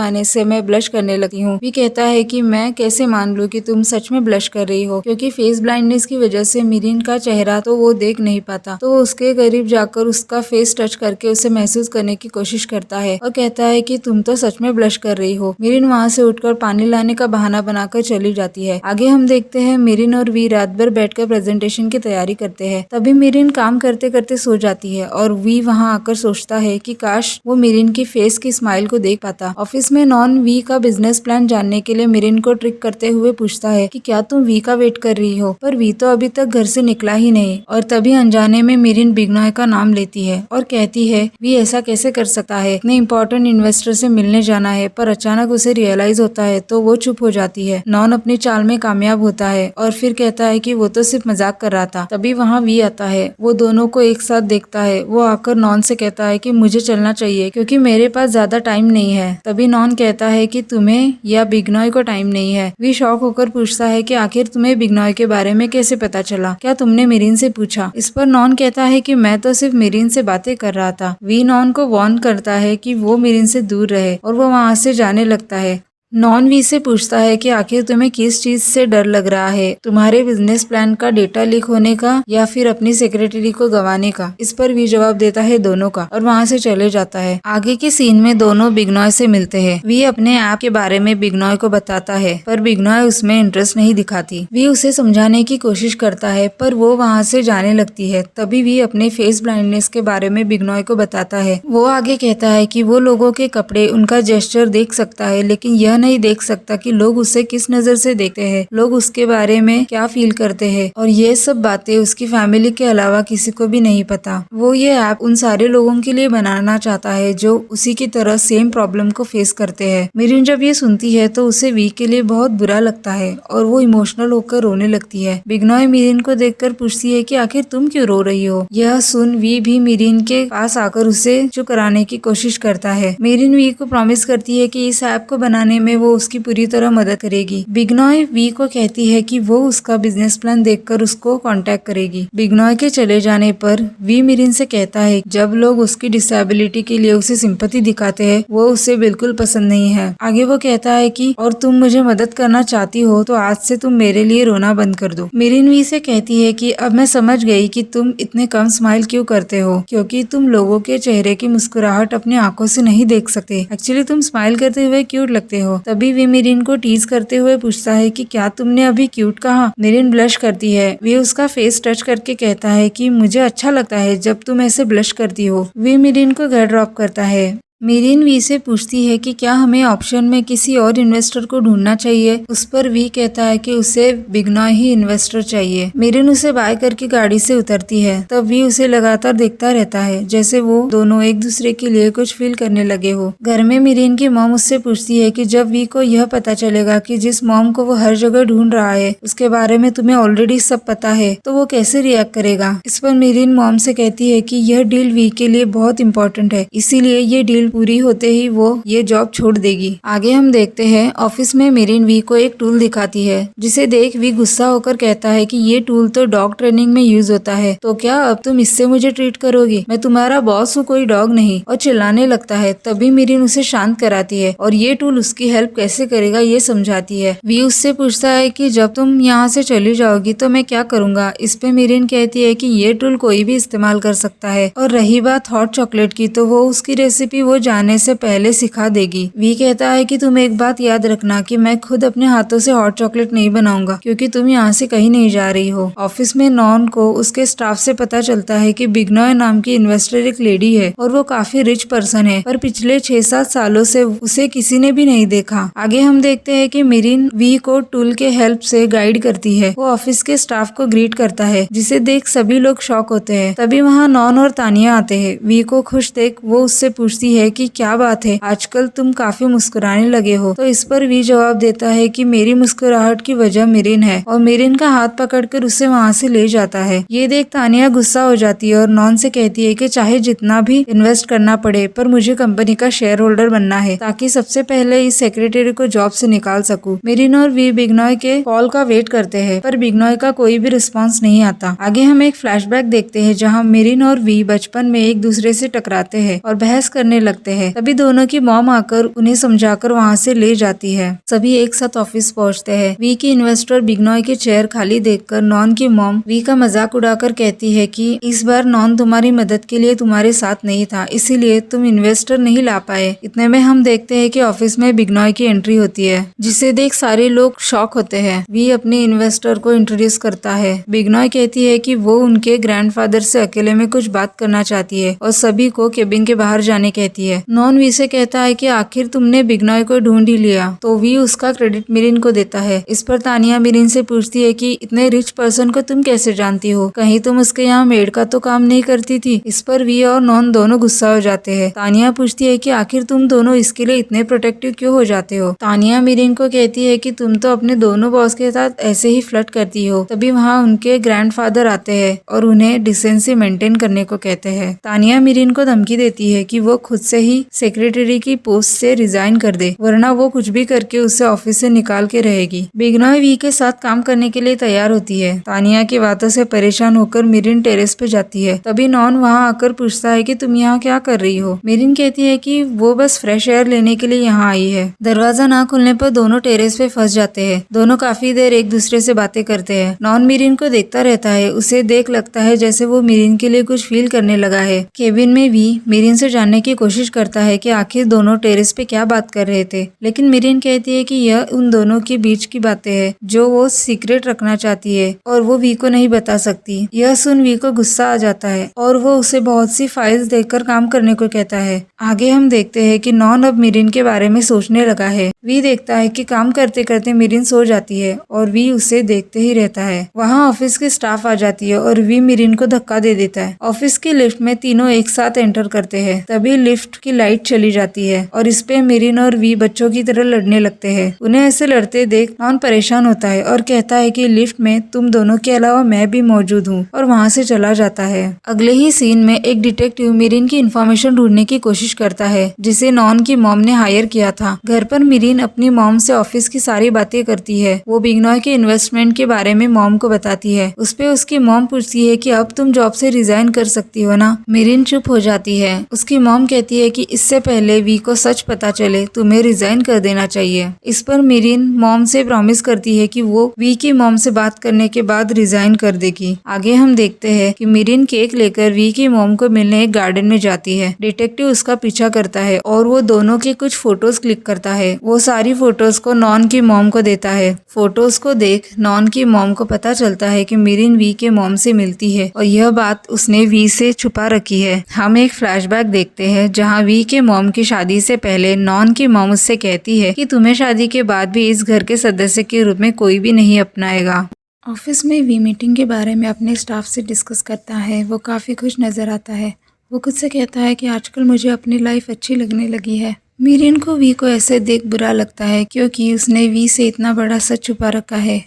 आने से मैं ब्लश करने लगती हूँ। कहता है कि मैं कैसे मान लूं कि तुम सच में ब्लश कर रही हो, क्योंकि फेस ब्लाइंडनेस की वजह से मिरिन का चेहरा तो वो देख नहीं पाता। तो उसके करीब जाकर उसका फेस टच करके उसे महसूस करने की कोशिश करता है और कहता है कि तुम तो सच में ब्लश कर रही हो। मिरिन वहाँ से उठकर पानी लाने का बहाना बनाकर चली जाती है। आगे हम देखते हैं मिरिन और वी रात भर बैठकर प्रेजेंटेशन की तैयारी करते हैं। तभी मिरिन काम करते करते सो जाती है और वी वहाँ आकर सोचता है कि काश वो मिरिन की फेस की स्माइल को देख पाता। ऑफिस में नॉन वी का बिजनेस प्लान जानने के लिए मिरिन को ट्रिक करते हुए पूछता है कि क्या तुम वी का वेट कर रही हो, पर वी तो अभी तक घर से निकला ही नहीं। और तभी अनजाने में मिरिन बिग्नॉय का नाम लेती है और कहती है वी ऐसा कैसे कर सकता है, इतने इम्पोर्टेंट इन्वेस्टर से मिलने जाना है। पर अचानक उसे रियलाइज होता है तो वो चुप हो जाती है। नॉन अपनी चाल में कामयाब होता है और फिर कहता है कि वो तो सिर्फ मजाक कर रहा था। तभी वहाँ वी आता है, वो दोनों को एक साथ देखता है। वो आकर नॉन से कहता है कि मुझे चलना चाहिए क्योंकि मेरे पास ज्यादा टाइम नहीं है। तभी नॉन कहता है कि तुम्हें या बिग्नॉय को टाइम नहीं है। वी शॉक होकर पूछता है कि आखिर तुम्हें बिग्नॉय के बारे में कैसे पता चला, क्या तुमने मिरिन से पूछा। इस पर नॉन कहता है कि मैं तो सिर्फ मिरिन से बातें कर रहा था। वी नॉन को वार्न करता है कि वो मिरिन से दूर रहे और वो वहाँ से जाने लगता है। नॉन वी से पूछता है कि आखिर तुम्हें किस चीज से डर लग रहा है, तुम्हारे बिजनेस प्लान का डेटा लीक होने का या फिर अपनी सेक्रेटरी को गंवाने का। इस पर वी जवाब देता है दोनों का और वहाँ से चले जाता है। आगे के सीन में दोनों बिग्नॉय से मिलते हैं। वी अपने ऐप के बारे में बिग्नॉय को बताता है पर बिग्नॉय उसमें इंटरेस्ट नहीं दिखाती। वी उसे समझाने की कोशिश करता है पर वो वहाँ से जाने लगती है। तभी वी अपने फेस ब्लाइंडनेस के बारे में बिग्नॉय को बताता है। वो आगे कहता है कि वो लोगों के कपड़े, उनका जेस्चर देख सकता है, लेकिन यह नहीं देख सकता कि लोग उसे किस नजर से देखते हैं, लोग उसके बारे में क्या फील करते हैं। और ये सब बातें उसकी फैमिली के अलावा किसी को भी नहीं पता। वो ये ऐप उन सारे लोगों के लिए बनाना चाहता है जो उसी की तरह सेम प्रॉब्लम को फेस करते हैं। मिरिन जब ये सुनती है तो उसे वी के लिए बहुत बुरा लगता है और वो इमोशनल होकर रोने लगती है। बिग्नॉय मिरिन को देखकर पूछती है कि आखिर तुम क्यों रो रही हो। यह सुन वी भी मिरिन के पास आकर उसे चुप कराने की कोशिश करता है। मिरिन वी को प्रॉमिस करती है कि इस ऐप को बनाने में वो उसकी पूरी तरह मदद करेगी। बिग्नॉय वी को कहती है कि वो उसका बिजनेस प्लान देखकर उसको कांटेक्ट करेगी। बिग्नॉय के चले जाने पर वी मिरिन से कहता है जब लोग उसकी डिसेबिलिटी के लिए उसे सिंपैथी दिखाते हैं वो उसे बिल्कुल पसंद नहीं है। आगे वो कहता है कि और तुम मुझे मदद करना चाहती हो तो आज से तुम मेरे लिए रोना बंद कर दो। मिरिन वी से कहती है कि अब मैं समझ गई कि तुम इतने कम स्माइल क्यों करते हो, क्योंकि तुम लोगों के चेहरे की मुस्कुराहट अपनी आंखों से नहीं देख सकते। एक्चुअली तुम स्माइल करते हुए क्यूट लगते हो। तभी वी मिरिन को टीज करते हुए पूछता है कि क्या तुमने अभी क्यूट कहा। मिरिन ब्लश करती है। वी उसका फेस टच करके कहता है कि मुझे अच्छा लगता है जब तुम ऐसे ब्लश करती हो। वी मिरिन को घर ड्रॉप करता है। मिरिन वी से पूछती है कि क्या हमें ऑप्शन में किसी और इन्वेस्टर को ढूंढना चाहिए। उस पर वी कहता है कि उसे बिग्नॉय ही इन्वेस्टर चाहिए। मिरिन उसे बाय करके गाड़ी से उतरती है। तब वी उसे लगातार देखता रहता है जैसे वो दोनों एक दूसरे के लिए कुछ फील करने लगे हो। घर में मिरिन की मॉम उससे पूछती है कि जब वी को यह पता चलेगा कि जिस मॉम को वो हर जगह ढूंढ रहा है उसके बारे में तुम्हें ऑलरेडी सब पता है तो वो कैसे रिएक्ट करेगा। इस पर मिरिन मॉम से कहती है कि यह डील वी के लिए बहुत इंपॉर्टेंट है, इसीलिए ये डील पूरी होते ही वो ये जॉब छोड़ देगी। आगे हम देखते हैं ऑफिस में मिरिन वी को एक टूल दिखाती है जिसे देख वी गुस्सा होकर कहता है कि ये टूल तो डॉग ट्रेनिंग में यूज होता है, तो क्या अब तुम इससे मुझे ट्रीट करोगी, मैं तुम्हारा बॉस हूँ कोई डॉग नहीं। और चिल्लाने लगता है। तभी मिरिन उसे शांत कराती है और ये टूल उसकी हेल्प कैसे करेगा ये समझाती है। वी उससे पूछता है कि जब तुम यहाँ से चली जाओगी तो मैं क्या करूंगा। इस पे मिरिन कहती है कि ये टूल कोई भी इस्तेमाल कर सकता है। और रही बात हॉट चॉकलेट की तो वो उसकी रेसिपी वो जाने से पहले सिखा देगी। वी कहता है कि तुम एक बात याद रखना कि मैं खुद अपने हाथों से हॉट चॉकलेट नहीं बनाऊंगा, क्योंकि तुम यहाँ से कहीं नहीं जा रही हो। ऑफिस में नॉन को उसके स्टाफ से पता चलता है कि बिग्नॉय नाम की इन्वेस्टर एक लेडी है और वो काफी रिच पर्सन है, पर पिछले 6-7 सालों से उसे किसी ने भी नहीं देखा। आगे हम देखते हैं कि मिरिन वी को टूल के हेल्प से गाइड करती है। वो ऑफिस के स्टाफ को ग्रीट करता है, जिसे देख सभी लोग शॉक होते हैं। तभी वहाँ नॉन और तानिया आते हैं। वी को खुश देख वो उससे पूछती है कि क्या बात है, आजकल तुम काफी मुस्कुराने लगे हो। तो इस पर वी जवाब देता है कि मेरी मुस्कुराहट की वजह मिरिन है, और मिरिन का हाथ पकड़कर उसे वहाँ से ले जाता है। ये देख तानिया गुस्सा हो जाती है और नॉन से कहती है कि चाहे जितना भी इन्वेस्ट करना पड़े, पर मुझे कंपनी का शेयर होल्डर बनना है, ताकि सबसे पहले इस सेक्रेटरी को जॉब से निकाल सकूं। मिरिन और वी बिग्नॉय के कॉल का वेट करते हैं, पर बिग्नॉय का कोई भी रिस्पॉन्स नहीं आता। आगे हम एक फ्लैशबैक देखते हैं, जहाँ मिरिन और वी बचपन में एक दूसरे से टकराते हैं और बहस करने लगते हैं। तभी दोनों की मॉम आकर उन्हें समझाकर वहाँ से ले जाती है। सभी एक साथ ऑफिस पहुँचते हैं। वी की इन्वेस्टर बिग्नॉय के चेयर खाली देखकर नॉन की मॉम वी का मजाक उड़ाकर कहती है कि इस बार नॉन तुम्हारी मदद के लिए तुम्हारे साथ नहीं था, इसीलिए तुम इन्वेस्टर नहीं ला पाए। इतने में हम देखते हैं कि ऑफिस में बिग्नॉय की एंट्री होती है, जिसे देख सारे लोग शॉक होते हैं। वी अपने इन्वेस्टर को इंट्रोड्यूस करता है। बिग्नॉय कहती है कि वो उनके ग्रैंडफादर से अकेले में कुछ बात करना चाहती है और सभी को केबिन के बाहर जाने कहती है। नॉन वी से कहता है कि आखिर तुमने बिग्नॉय को ढूंढ ही लिया, तो वी उसका क्रेडिट मिरिन को देता है। इस पर तानिया मिरिन से पूछती है कि इतने रिच पर्सन को तुम कैसे जानती हो, कहीं तुम उसके यहाँ मेड का तो काम नहीं करती थी। इस पर वी और नॉन दोनों गुस्सा हो जाते हैं। तानिया पूछती है कि आखिर तुम दोनों इसके लिए इतने प्रोटेक्टिव क्यों हो जाते हो। तानिया मिरिन को कहती है कि तुम तो अपने दोनों बॉस के साथ ऐसे ही फ्लर्ट करती हो। तभी वहाँ उनके ग्रैंडफादर आते हैं और उन्हें डिसेंसी मेंटेन करने को कहते हैं। तानिया मिरिन को धमकी देती है कि वो खुद से ही सेक्रेटरी की पोस्ट से रिजाइन कर दे, वरना वो कुछ भी करके उसे ऑफिस से निकाल के रहेगी। बिग्नॉय वी के साथ काम करने के लिए तैयार होती है। तानिया की बातों से परेशान होकर मिरिन टेरेस पे जाती है। तभी नॉन वहाँ आकर पूछता है कि तुम यहाँ क्या कर रही हो। मिरिन कहती है कि वो बस फ्रेश एयर लेने के लिए यहाँ आई है। दरवाजा ना खुलने पर दोनों टेरेस पे फंस जाते हैं। दोनों काफी देर एक दूसरे से बातें करते हैं। नॉन मिरिन को देखता रहता है। उसे देख लगता है जैसे वो मिरिन के लिए कुछ फील करने लगा है। केबिन में भी मिरिन से जानने की कोशिश करता है कि आखिर दोनों टेरेस पे क्या बात कर रहे थे, लेकिन मिरिन कहती है कि यह उन दोनों के बीच की बातें हैं जो वो सीक्रेट रखना चाहती है और वो वी को नहीं बता सकती। यह सुन वी को गुस्सा आ जाता है और वो उसे बहुत सी फाइल्स देकर काम करने को कहता है। आगे हम देखते हैं कि नॉन अब मिरिन के बारे में सोचने लगा है। वी देखता है कि काम करते करते मिरिन सो जाती है और वी उसे देखते ही रहता है। वहाँ ऑफिस की स्टाफ आ जाती है और वी मिरिन को धक्का दे देता है। ऑफिस की लिफ्ट में तीनों एक साथ एंटर करते हैं। तभी लिफ्ट की लाइट चली जाती है और इस पे मिरिन और वी बच्चों की तरह लड़ने लगते हैं। उन्हें ऐसे लड़ते देख नॉन परेशान होता है और कहता है कि लिफ्ट में तुम दोनों के अलावा मैं भी मौजूद हूँ, और वहाँ से चला जाता है। अगले ही सीन में एक डिटेक्टिव मिरिन की इन्फॉर्मेशन ढूंढने की कोशिश करता है, जिसे नॉन की मॉम ने हायर किया था। घर पर मिरिन अपनी मॉम से ऑफिस की सारी बातें करती है। वो बिग्नॉय के इन्वेस्टमेंट के बारे में मॉम को बताती है। उस पे उसकी मॉम पूछती है कि अब तुम जॉब से रिजाइन कर सकती हो ना। मिरिन चुप हो जाती है। उसकी मॉम कहती है कि इससे पहले वी को सच पता चले तुम्हें रिजाइन कर देना चाहिए। इस पर मिरिन मॉम से प्रॉमिस करती है कि वो वी की मॉम से बात करने के बाद रिजाइन कर देगी। आगे हम देखते हैं कि मिरिन केक लेकर वी की मॉम को मिलने एक गार्डन में जाती है। डिटेक्टिव उसका पीछा करता है और वो दोनों के कुछ फोटोज क्लिक करता है। वो सारी फोटोज को नॉन की मॉम को देता है। फोटोज को देख नॉन की मॉम को पता चलता है कि मिरिन वी के मॉम से मिलती है और यह बात उसने वी से छुपा रखी है। हम एक फ्लैशबैक देखते हैं जहां वी के मॉम की शादी से पहले नॉन की मॉम उससे कहती है कि तुम्हें शादी के बाद भी इस घर के सदस्य के रूप में कोई भी नहीं अपनाएगा। ऑफिस में वी मीटिंग के बारे में अपने स्टाफ से डिस्कस करता है। वो काफ़ी खुश नज़र आता है। वो खुद से कहता है कि आजकल मुझे अपनी लाइफ अच्छी लगने लगी है। मिरिन को वी को ऐसे देख बुरा लगता है क्योंकि उसने वी से इतना बड़ा सच छुपा रखा है।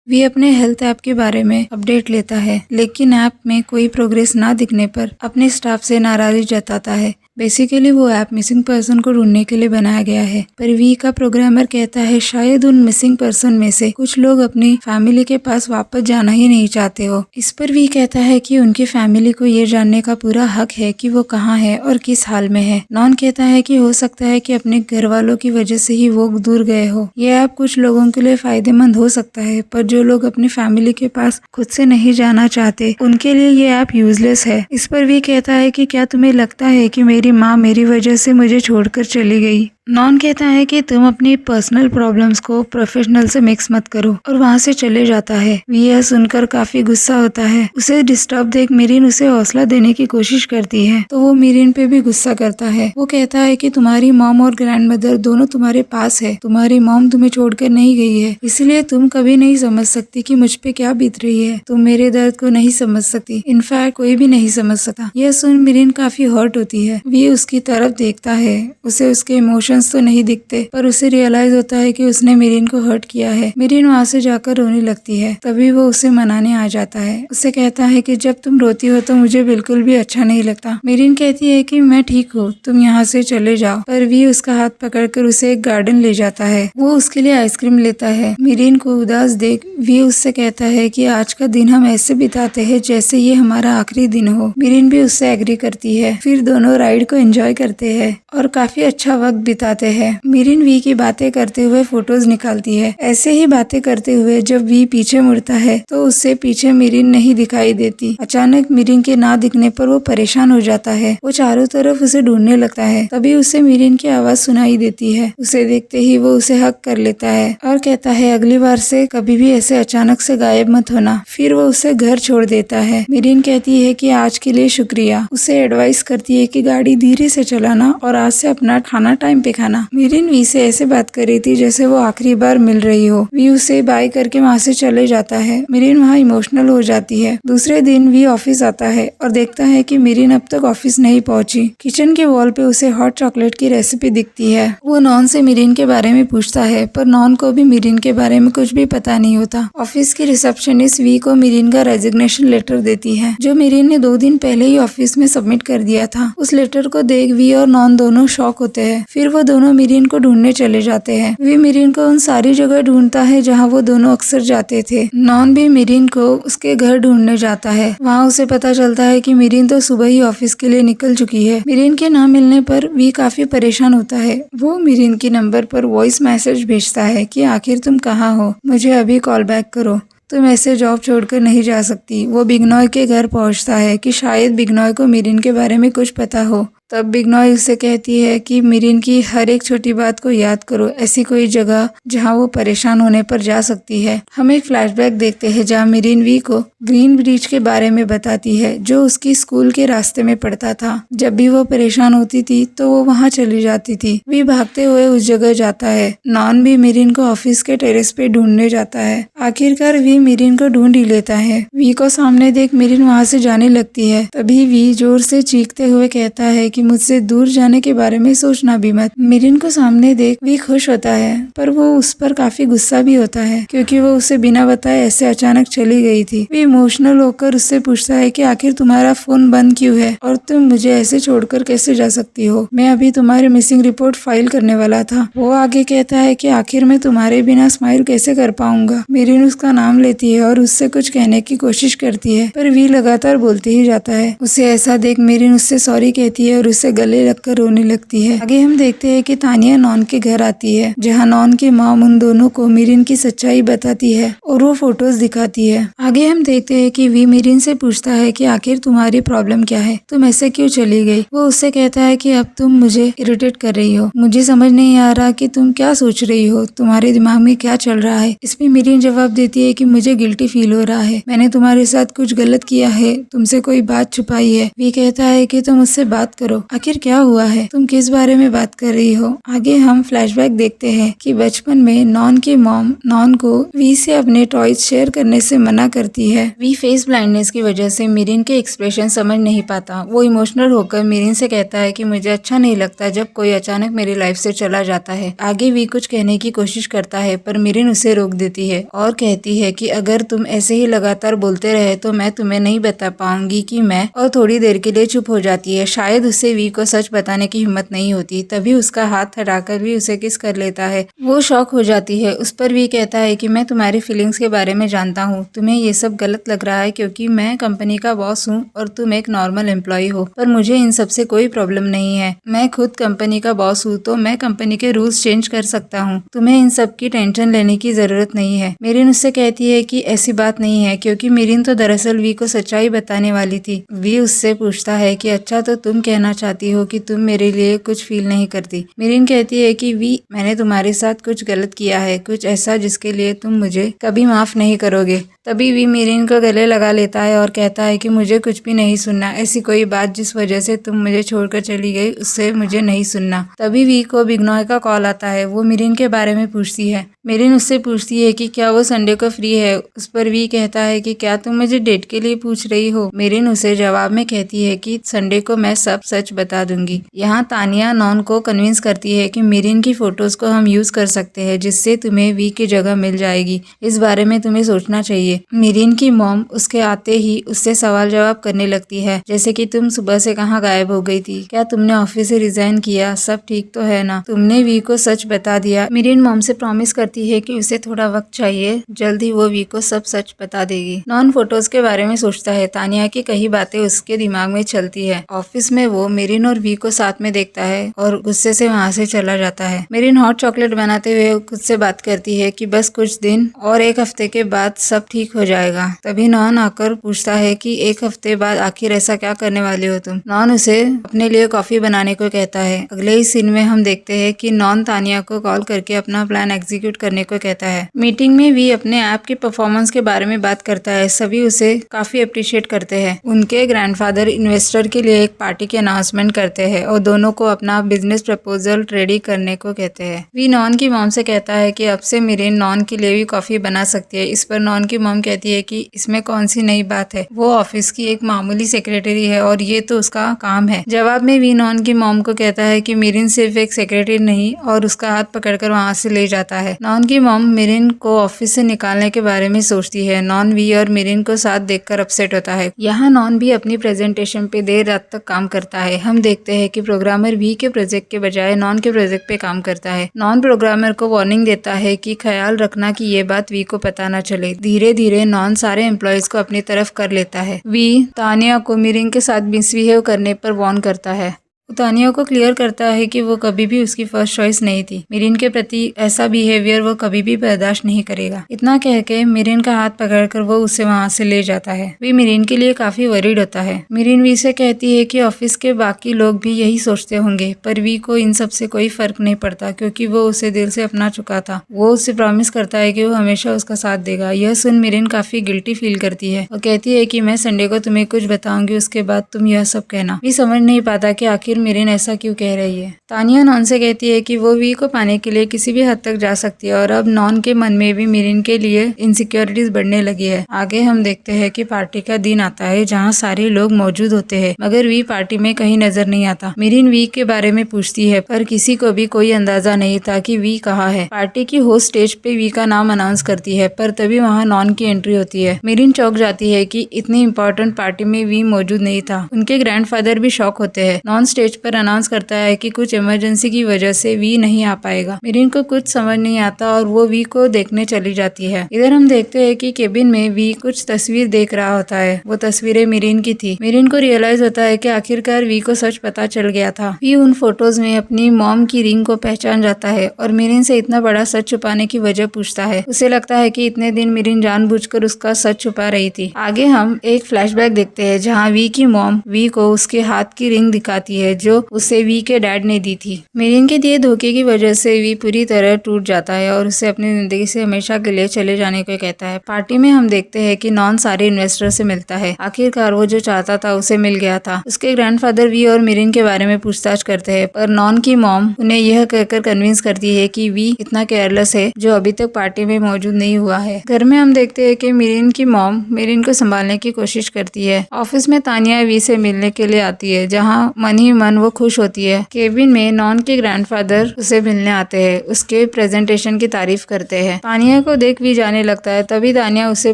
वी अपने हेल्थ ऐप के बारे में अपडेट लेता है, लेकिन ऐप में कोई प्रोग्रेस ना दिखने पर अपने स्टाफ से नाराज़गी जताता है। बेसिकली वो ऐप मिसिंग पर्सन को ढूंढने के लिए बनाया गया है, पर वी का प्रोग्रामर कहता है शायद उन मिसिंग पर्सन में से कुछ लोग अपनी फैमिली के पास वापस जाना ही नहीं चाहते हो। इस पर वी कहता है कि उनकी फैमिली को ये जानने का पूरा हक है कि वो कहाँ है और किस हाल में है। नॉन कहता है कि हो सकता है कि अपने घर वालों की वजह से ही वो दूर गए हो। ये ऐप कुछ लोगों के लिए फायदेमंद हो सकता है, पर जो लोग अपनी फैमिली के पास खुद से नहीं जाना चाहते उनके लिए ये ऐप यूजलेस है। इस पर वी कहता है कि क्या तुम्हें लगता है कि मेरी माँ मेरी वजह से मुझे छोड़कर चली गई। नॉन कहता है कि तुम अपनी पर्सनल प्रॉब्लम्स को प्रोफेशनल से मिक्स मत करो और वहाँ से चले जाता है। वी यह सुनकर काफी गुस्सा होता है। उसे डिस्टर्ब देख मिरिन उसे हौसला देने की कोशिश करती है तो वो मिरिन पे भी गुस्सा करता है। वो कहता है कि तुम्हारी मॉम और ग्रैंडमदर दोनों तुम्हारे पास है, तुम्हारी मॉम तुम्हें छोड़कर नहीं गई है, इसलिए तुम कभी नहीं समझ सकती कि मुझ पे क्या बीत रही है। तुम मेरे दर्द को नहीं समझ सकती, इनफैक्ट कोई भी नहीं समझ सकता। यह सुन मिरिन काफी हर्ट होती है। वी उसकी तरफ देखता है, उसे उसके इमोशंस तो नहीं दिखते पर उसे रियलाइज होता है कि उसने मिरिन को हर्ट किया है। मिरिन वहाँ से जाकर रोने लगती है। तभी वो उसे मनाने आ जाता है। उसे कहता है कि जब तुम रोती हो तो मुझे बिल्कुल भी अच्छा नहीं लगता। मिरिन कहती है कि मैं ठीक हूँ, तुम यहाँ से चले जाओ, पर वी उसका हाथ पकड़कर उसे एक गार्डन ले जाता है। वो उसके लिए आइसक्रीम लेता है। मिरिन को उदास देख वी उससे कहता है कि आज का दिन हम ऐसे बिताते हैं जैसे ये हमारा आखिरी दिन हो। मिरिन भी उससे एग्री करती है। फिर दोनों राइड को एंजॉय करते हैं और काफी अच्छा वक्त बिताते हैं। मिरिन वी की बातें करते हुए फोटोज निकालती है। ऐसे ही बातें करते हुए जब वी पीछे मुड़ता है तो उससे पीछे मिरिन नहीं दिखाई देती। अचानक मिरिन के ना दिखने पर वो परेशान हो जाता है। वो चारों तरफ उसे ढूंढने लगता है। तभी उसे मिरिन की आवाज सुनाई देती है। उसे देखते ही वो उसे हक कर लेता है और कहता है अगली बार से कभी भी ऐसे अचानक से गायब मत होना। फिर वो उसे घर छोड़ देता है। मिरिन कहती है कि आज के लिए शुक्रिया। उसे एडवाइस करती है कि गाड़ी धीरे से चलाना और आज से अपना खाना टाइम पे खाना। मिरिन वी से ऐसे बात कर रही थी जैसे वो आखिरी बार मिल रही हो। वी उसे बाय करके वहाँ से चले जाता है। मिरिन वहाँ इमोशनल हो जाती है। दूसरे दिन वी ऑफिस आता है और देखता है कि मिरिन अब तक ऑफिस नहीं पहुंची। किचन के वॉल पे उसे हॉट चॉकलेट की रेसिपी दिखती है। वो नॉन से मिरिन के बारे में पूछता है पर नॉन को भी मिरिन के बारे में कुछ भी पता नहीं होता। ऑफिस की रिसेप्शनिस्ट वी को मिरिन का रेजिग्नेशन लेटर देती है जो मिरिन ने 2 दिन पहले ही ऑफिस में सबमिट कर दिया था। उस लेटर को देख वी और नॉन दोनों शॉक होते हैं। फिर वो दोनों मिरिन को ढूंढने चले जाते हैं। वी मिरिन को उन सारी जगह ढूंढता है जहाँ वो दोनों अक्सर जाते थे। नॉन भी मिरिन को उसके घर ढूंढने जाता है। वहाँ उसे पता चलता है कि मिरिन तो सुबह ही ऑफिस के लिए निकल चुकी है। मिरिन के ना मिलने पर वी काफी परेशान होता है। वो मिरिन के नंबर पर वॉइस मैसेज भेजता है कि आखिर तुम कहाँ हो, मुझे अभी कॉल बैक करो, तुम ऐसे जॉब छोड़कर नहीं जा सकती। वो बिग्नॉय के घर पहुंचता है कि शायद बिग्नॉय को मिरिन के बारे में कुछ पता हो। तब बिग्नॉय उससे कहती है कि मिरिन की हर एक छोटी बात को याद करो, ऐसी कोई जगह जहां वो परेशान होने पर जा सकती है। हम एक फ्लैशबैक देखते हैं जहां मिरिन वी को ग्रीन ब्रिज के बारे में बताती है जो उसकी स्कूल के रास्ते में पड़ता था। जब भी वो परेशान होती थी तो वो वहाँ चली जाती थी। वी भागते हुए उस जगह जाता है। नॉन भी मिरिन को ऑफिस के टेरेस पे ढूंढने जाता है। आखिरकार वी मिरिन को ढूंढ ही लेता है। वी को सामने देख मिरिन वहाँ से जाने लगती है। तभी वी जोर से चीखते हुए कहता है कि मुझसे दूर जाने के बारे में सोचना भी मत। मिरिन को सामने देख वी खुश होता है पर वो उस पर काफी गुस्सा भी होता है क्योंकि वो उसे बिना बताए ऐसे अचानक चली गई थी। वी इमोशनल होकर उससे पूछता है कि आखिर तुम्हारा फोन बंद क्यों है और तुम मुझे ऐसे छोड़कर कैसे जा सकती हो। मैं अभी तुम्हारी मिसिंग रिपोर्ट फाइल करने वाला था। वो आगे कहता है कि आखिर मैं तुम्हारे बिना स्माइल कैसे कर पाऊंगा। मिरिन उसका नाम लेती है और उससे कुछ कहने की कोशिश करती है पर वी लगातार बोलते ही जाता है। उसे ऐसा देख मिरिन उससे सॉरी कहती है और उससे गले लगकर रोने लगती है। आगे हम देखते हैं कि तानिया नॉन के घर आती है जहाँ नॉन की मॉम उन दोनों को मिरिन की सच्चाई बताती है और वो फोटोज दिखाती है। आगे हम देखते हैं कि वी मिरिन से पूछता है कि आखिर तुम्हारी प्रॉब्लम क्या है, तुम ऐसे क्यों चली गई। वो उससे कहता है कि अब तुम मुझे इरिटेट कर रही हो, मुझे समझ नहीं आ रहा कि तुम क्या सोच रही हो, तुम्हारे दिमाग में क्या चल रहा है। इसमें मिरिन जवाब देती है कि मुझे गिल्टी फील हो रहा है, मैंने तुम्हारे साथ कुछ गलत किया है, तुमसे कोई बात छुपाई है। वी कहता है कि तुम मुझसे बात करो, आखिर क्या हुआ है, तुम किस बारे में बात कर रही हो। आगे हम फ्लैशबैक देखते हैं कि बचपन में नॉन की मॉम नॉन को वी से अपने टॉयज शेयर करने से मना करती है। वी फेस ब्लाइंडनेस की वजह से मिरिन के एक्सप्रेशन समझ नहीं पाता। वो इमोशनल होकर मिरिन से कहता है कि मुझे अच्छा नहीं लगता जब कोई अचानक मेरी लाइफ से चला जाता है। आगे वी कुछ कहने की कोशिश करता है पर मिरिन उसे रोक देती है और कहती है कि अगर तुम ऐसे ही लगातार बोलते रहे तो मैं तुम्हें नहीं बता पाऊंगी कि मैं, और थोड़ी देर के लिए चुप हो जाती है। शायद उसे वी को सच बताने की हिम्मत नहीं होती। तभी उसका हाथ हटाकर भी उसे किस कर लेता है। वो शॉक हो जाती है। उस पर भी कहता है कि मैं तुम्हारी फीलिंग्स के बारे में जानता हूँ, तुम्हें ये सब गलत लग रहा है क्योंकि मैं कंपनी का बॉस हूँ और तुम एक नॉर्मल एम्प्लॉय हो, पर मुझे इन सब से कोई प्रॉब्लम नहीं है। मैं खुद कंपनी का बॉस हूँ तो मैं कंपनी के रूल्स चेंज कर सकता हूँ, तुम्हें इन सब की टेंशन लेने की जरूरत नहीं है। मिरिन उससे कहती है कि ऐसी बात नहीं है क्योंकि मिरिन तो दरअसल वी को सच्चाई बताने वाली थी। वी उससे पूछता है कि अच्छा तो तुम कहना कहना चाहती हो कि तुम मेरे लिए कुछ फील नहीं करती। मीरिन कहती है कि वी, मैंने तुम्हारे साथ कुछ गलत किया है, कुछ ऐसा जिसके लिए तुम मुझे कभी माफ नहीं करोगे। तभी वी मीरिन को गले लगा लेता है और कहता है कि मुझे कुछ भी नहीं सुनना, ऐसी कोई बात जिस वजह से तुम मुझे छोड़कर चली गई उससे मुझे नहीं सुनना। तभी वी को बिग्नॉय का कॉल आता है। वो मीरिन के बारे में पूछती है। मीरिन उससे पूछती है कि क्या वो संडे को फ्री है। उस पर वी कहता है कि क्या तुम मुझे डेट के लिए पूछ रही हो। मीरिन उसे जवाब में कहती है कि संडे को मैं सब सच बता दूंगी। यहाँ तानिया नॉन को कन्विंस करती है कि मीरिन की फोटोज को हम यूज कर सकते हैं, जिससे तुम्हें वी की जगह मिल जाएगी। इस बारे में तुम्हें सोचना चाहिए। मीरिन की मॉम उसके आते ही उससे सवाल जवाब करने लगती है, जैसे कि तुम सुबह से कहाँ गायब हो गई थी, क्या तुमने ऑफिस से रिजाइन किया, सब ठीक तो है ना, तुमने वी को सच बता दिया। मीरिन मॉम से प्रॉमिस करती है कि उसे थोड़ा वक्त चाहिए, जल्द ही वो वी को सब सच बता देगी। नॉन फोटोज के बारे में सोचता है। तानिया की कई बातें उसके दिमाग में चलती है। ऑफिस में वो मीरिन और वी को साथ में देखता है और गुस्से से वहाँ से चला जाता है। मीरिन हॉट चॉकलेट बनाते हुए खुद से बात करती है कि बस कुछ दिन और 1 हफ्ते के बाद सब ठीक हो जाएगा। तभी नॉन आकर पूछता है कि 1 हफ्ते बाद आखिर ऐसा क्या करने वाले हो तुम। नॉन उसे अपने लिए कॉफी बनाने को कहता है। अगले ही सीन में हम देखते हैं कि नॉन तानिया को कॉल करके अपना प्लान एग्जीक्यूट करने को कहता है। मीटिंग में वी अपने ऐप के परफॉर्मेंस के बारे में बात करता है। सभी उसे काफी अप्रिशिएट करते हैं। उनके ग्रैंडफादर इन्वेस्टर के लिए एक पार्टी की अनाउंसमेंट करते हैं और दोनों को अपना बिजनेस प्रपोजल रेडी करने को कहते हैं। वी नॉन की मॉम से कहता है कि अब से मीरिन नॉन के लिए भी कॉफी बना सकती है। इस पर नॉन की मॉम कहती है कि इसमें कौन सी नई बात है, वो ऑफिस की एक मामूली सेक्रेटरी है और ये तो उसका काम है। जवाब में वी नॉन की मॉम को कहता है कि मीरिन सिर्फ एक सेक्रेटरी नहीं और उसका हाथ पकड़कर वहाँ से ले जाता है। नॉन की मॉम मीरिन को ऑफिस से निकालने के बारे में सोचती है। नॉन वी और मीरिन को साथ देखकर अपसेट होता है। यहाँ नॉन भी अपनी प्रेजेंटेशन पे देर रात तक काम करता है। हम देखते हैं कि प्रोग्रामर वी के प्रोजेक्ट के बजाय नॉन के प्रोजेक्ट पे काम करता है। नॉन प्रोग्रामर को वार्निंग देता है कि ख्याल रखना कि ये बात वी को पता न चले। धीरे धीरे नॉन सारे एम्प्लॉयज को अपनी तरफ कर लेता है। वी तानिया को मीरिन के साथ मिसबिहेव करने पर वार्न करता है। तानिया को क्लियर करता है कि वो कभी भी उसकी फर्स्ट चॉइस नहीं थी। मीरिन के प्रति ऐसा बिहेवियर वो कभी भी बर्दाश्त नहीं करेगा। इतना कह के मीरिन का हाथ पकड़कर वो उसे वहाँ से ले जाता है। वी मीरिन के लिए काफी वरीड होता है। मीरिन वी से कहती है कि ऑफिस के बाकी लोग भी यही सोचते होंगे, पर वी को इन सब से कोई फर्क नहीं पड़ता क्योंकि वो उसे दिल से अपना चुका था। वो उससे प्रॉमिस करता है कि वो हमेशा उसका साथ देगा। यह सुन मीरिन काफी गिल्टी फील करती है और कहती है कि मैं संडे को तुम्हें कुछ बताऊंगी, उसके बाद तुम यह सब कहना। वी समझ नहीं पाता कि आखिर मीरिन ऐसा क्यों कह रही है। तानिया नॉन से कहती है कि वो वी को पाने के लिए किसी भी हद तक जा सकती है और अब नॉन के मन में भी मीरिन के लिए इनसिक्योरिटीज बढ़ने लगी है। आगे हम देखते हैं कि पार्टी का दिन आता है जहाँ सारे लोग मौजूद होते हैं, मगर वी पार्टी में कहीं नजर नहीं आता। मीरिन वी के बारे में पूछती है पर किसी को भी कोई अंदाजा नहीं था कि वी कहाँ है। पार्टी की होस्ट स्टेज पे वी का नाम अनाउंस करती है पर तभी वहाँ नॉन की एंट्री होती है। मीरिन चौंक जाती है कि इतनी इंपॉर्टेंट पार्टी में वी मौजूद नहीं था। उनके ग्रैंडफादर भी शॉक होते हैं। नॉन स्टेज पर अनाउंस करता है कि कुछ इमरजेंसी की वजह से वी नहीं आ पाएगा। मीरिन को कुछ समझ नहीं आता और वो वी को देखने चली जाती है। इधर हम देखते हैं कि केबिन में वी कुछ तस्वीर देख रहा होता है। वो तस्वीरें मीरिन की थी। मीरिन को रियलाइज होता है कि आखिरकार वी को सच पता चल गया था। वी उन फोटोज में अपनी मॉम की रिंग को पहचान जाता है और मीरिन से इतना बड़ा सच छुपाने की वजह पूछता है। उसे लगता है कि इतने दिन मीरिन जानबूझकर उसका सच छुपा रही थी। आगे हम एक फ्लैशबैक देखते हैं जहाँ वी की मॉम वी को उसके हाथ की रिंग दिखाती है जो उसे वी के डैड ने दी थी। मीरिन के दिए धोखे की वजह से वी पूरी तरह टूट जाता है और उसे अपनी जिंदगी से हमेशा के लिए चले जाने को कहता है। पार्टी में हम देखते हैं कि नॉन सारे इन्वेस्टर से मिलता है। आखिरकार वो जो चाहता था उसे मिल गया था। उसके ग्रैंडफादर वी और मीरिन के बारे में पूछताछ करते हैं पर नॉन की मॉम उन्हें यह कहकर कन्विंस करती है कि वी इतना केयरलेस है जो अभी तक पार्टी में मौजूद नहीं हुआ है। घर में हम देखते हैं कि मीरिन की मॉम मीरिन को संभालने की कोशिश करती है। ऑफिस में तानिया वी से मिलने के लिए आती है जहाँ मन ही मन वो खुश होती है। केबिन में नॉन के ग्रैंडफादर उसे मिलने आते हैं, उसके प्रेजेंटेशन की तारीफ करते हैं। तानिया को देख भी जाने लगता है। तभी तानिया उससे